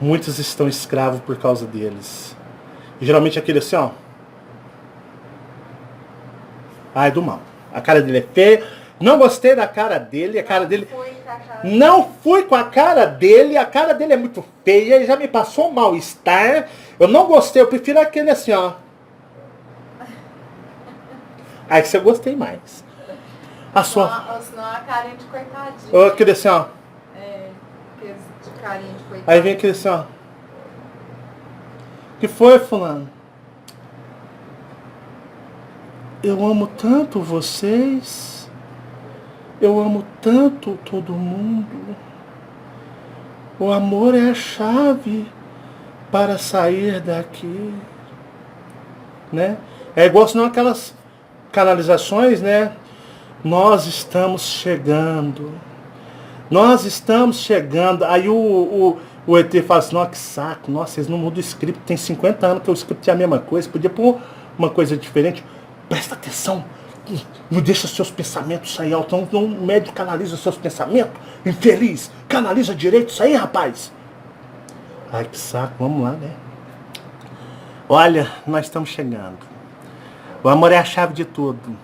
S1: muitos estão escravos por causa deles. E geralmente aquele assim, é do mal. A cara dele é feia. Não gostei da cara dele, Não fui com a cara dele, a cara dele é muito feia, ele já me passou um mal-estar. Eu não gostei, eu prefiro aquele assim, Aí que eu gostei mais.
S2: Senão a carinha de coitadinho.
S1: Aquele assim,
S2: De carinha de coitadinho.
S1: Aí vem aquele assim, que foi, fulano? Eu amo tanto vocês. Eu amo tanto todo mundo. O amor é a chave para sair daqui. Né? É igual senão aquelas canalizações, né? Nós estamos chegando. Nós estamos chegando. Aí o ET fala assim, nossa, que saco. Nossa, vocês não mudam o script. Tem 50 anos que o script é a mesma coisa. Podia pôr uma coisa diferente. Presta atenção. Não deixa seus pensamentos sair alto. Não, o médico canaliza seus pensamentos. Infeliz. Canaliza direito isso aí, rapaz. Ai, que saco. Vamos lá, né? Olha, nós estamos chegando. O amor é a chave de tudo.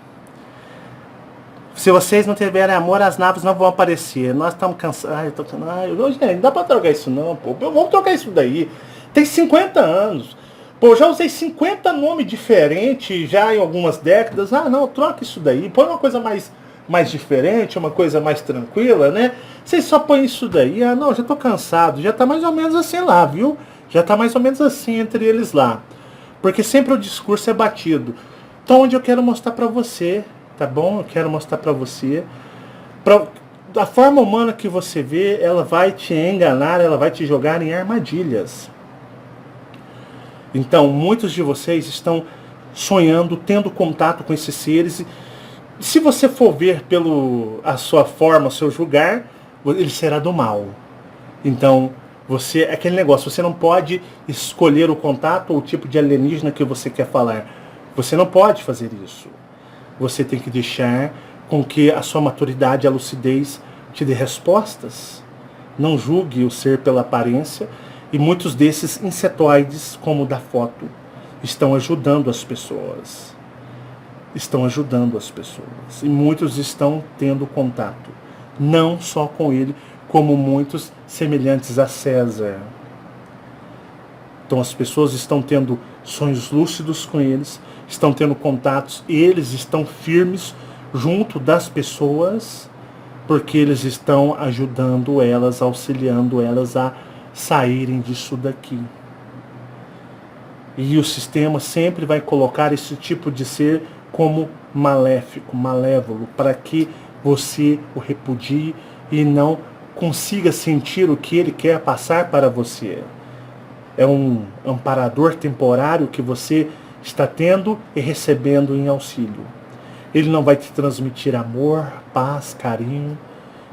S1: Se vocês não tiverem amor, as naves não vão aparecer. Nós estamos cansados. Ai, eu tô cansado. Ai, gente, não dá pra trocar isso não, pô. Vamos trocar isso daí. Tem 50 anos. Pô, já usei 50 nomes diferentes já em algumas décadas. Não, troca isso daí. Põe uma coisa mais mais diferente, uma coisa mais tranquila, né? Vocês só põem isso daí, ah não, já tô cansado, já tá mais ou menos assim lá, viu? Já tá mais ou menos assim entre eles lá. Porque sempre o discurso é batido. Então onde eu quero mostrar pra você, tá bom? Eu quero mostrar pra você. Da forma humana que você vê, ela vai te enganar, ela vai te jogar em armadilhas. Então, muitos de vocês estão sonhando, tendo contato com esses seres. E se você for ver a sua forma, o seu julgar, ele será do mal. Então, é aquele negócio, você não pode escolher o contato ou o tipo de alienígena que você quer falar. Você não pode fazer isso. Você tem que deixar com que a sua maturidade, a lucidez te dê respostas. Não julgue o ser pela aparência. E muitos desses insetoides, como o da foto, estão ajudando as pessoas. Estão ajudando as pessoas. E muitos estão tendo contato. Não só com ele, como muitos semelhantes a César. Então as pessoas estão tendo sonhos lúcidos com eles, estão tendo contatos, e eles estão firmes junto das pessoas, porque eles estão ajudando elas, auxiliando elas a saírem disso daqui. E o sistema sempre vai colocar esse tipo de ser como maléfico, malévolo, para que você o repudie e não consiga sentir o que ele quer passar para você. É um amparador temporário que você está tendo e recebendo em auxílio. Ele não vai te transmitir amor, paz, carinho.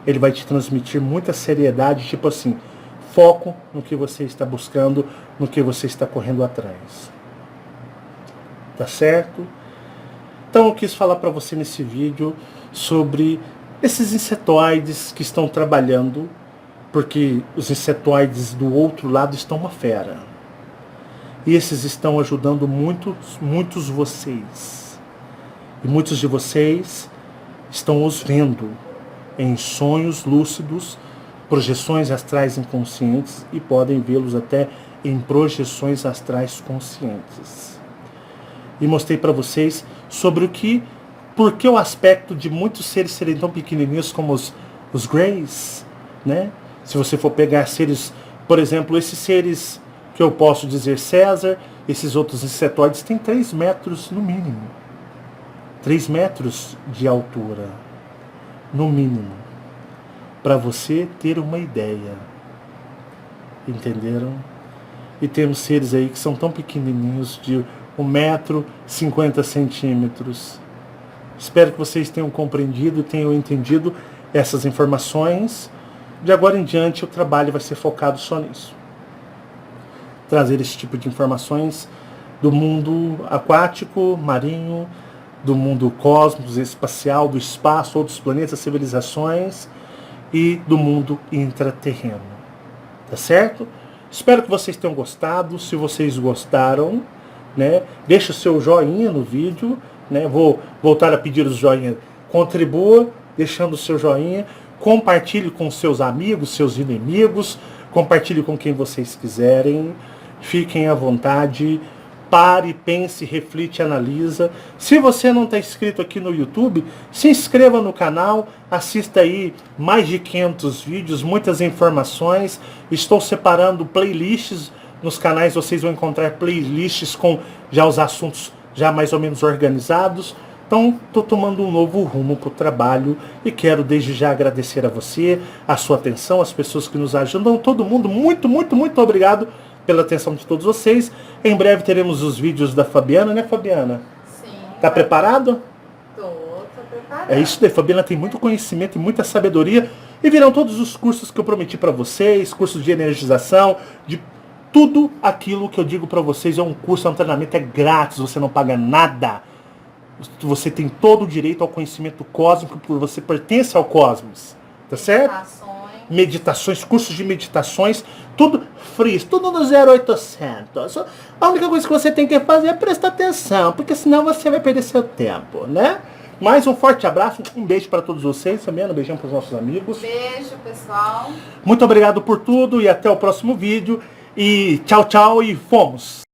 S1: Ele vai te transmitir muita seriedade, tipo assim, foco no que você está buscando, no que você está correndo atrás. Tá certo? Então eu quis falar para você nesse vídeo sobre esses insetoides que estão trabalhando, porque os insetoides do outro lado estão uma fera. E esses estão ajudando muitos vocês. E muitos de vocês estão os vendo em sonhos lúcidos, projeções astrais inconscientes, e podem vê-los até em projeções astrais conscientes. E mostrei para vocês sobre por que o aspecto de muitos seres serem tão pequenininhos como os Greys, né? Se você for pegar seres, por exemplo, esses seres que eu posso dizer César, esses outros insetoides têm 3 metros no mínimo. 3 metros de altura, no mínimo. Para você ter uma ideia. Entenderam? E temos seres aí que são tão pequenininhos, de 1,50 m. Espero que vocês tenham compreendido, tenham entendido essas informações. De agora em diante o trabalho vai ser focado só nisso. Trazer esse tipo de informações do mundo aquático, marinho, do mundo cosmos, espacial, do espaço, outros planetas, civilizações, e do mundo intraterreno. Tá certo? Espero que vocês tenham gostado. Se vocês gostaram, né, deixa o seu joinha no vídeo, né? Vou voltar a pedir os joinhas. Contribua deixando o seu joinha. Compartilhe com seus amigos, seus inimigos. Compartilhe com quem vocês quiserem. Fiquem à vontade. Pare, pense, reflite, analisa. Se você não está inscrito aqui no YouTube, se inscreva no canal. Assista aí mais de 500 vídeos, muitas informações. Estou separando playlists nos canais. Vocês vão encontrar playlists com já os assuntos já mais ou menos organizados. Então, estou tomando um novo rumo para o trabalho e quero desde já agradecer a você, a sua atenção, as pessoas que nos ajudam, todo mundo. Muito, muito, muito obrigado pela atenção de todos vocês. Em breve teremos os vídeos da Fabiana, né, Fabiana?
S2: Sim.
S1: Tá preparado?
S2: Tô preparada.
S1: É isso daí, Fabiana tem muito conhecimento e muita sabedoria. E virão todos os cursos que eu prometi para vocês, cursos de energização, de tudo aquilo que eu digo para vocês. É um curso, é um treinamento, é grátis, você não paga nada. Você tem todo o direito ao conhecimento cósmico, porque você pertence ao cosmos. Tá certo? Meditações, cursos de meditações, tudo free, tudo no 0800. A única coisa que você tem que fazer é prestar atenção, porque senão você vai perder seu tempo, né? Mais um forte abraço, um beijo para todos vocês, Fabiana, um beijão para os nossos amigos.
S2: Beijo, pessoal.
S1: Muito obrigado por tudo e até o próximo vídeo. E tchau, tchau e fomos!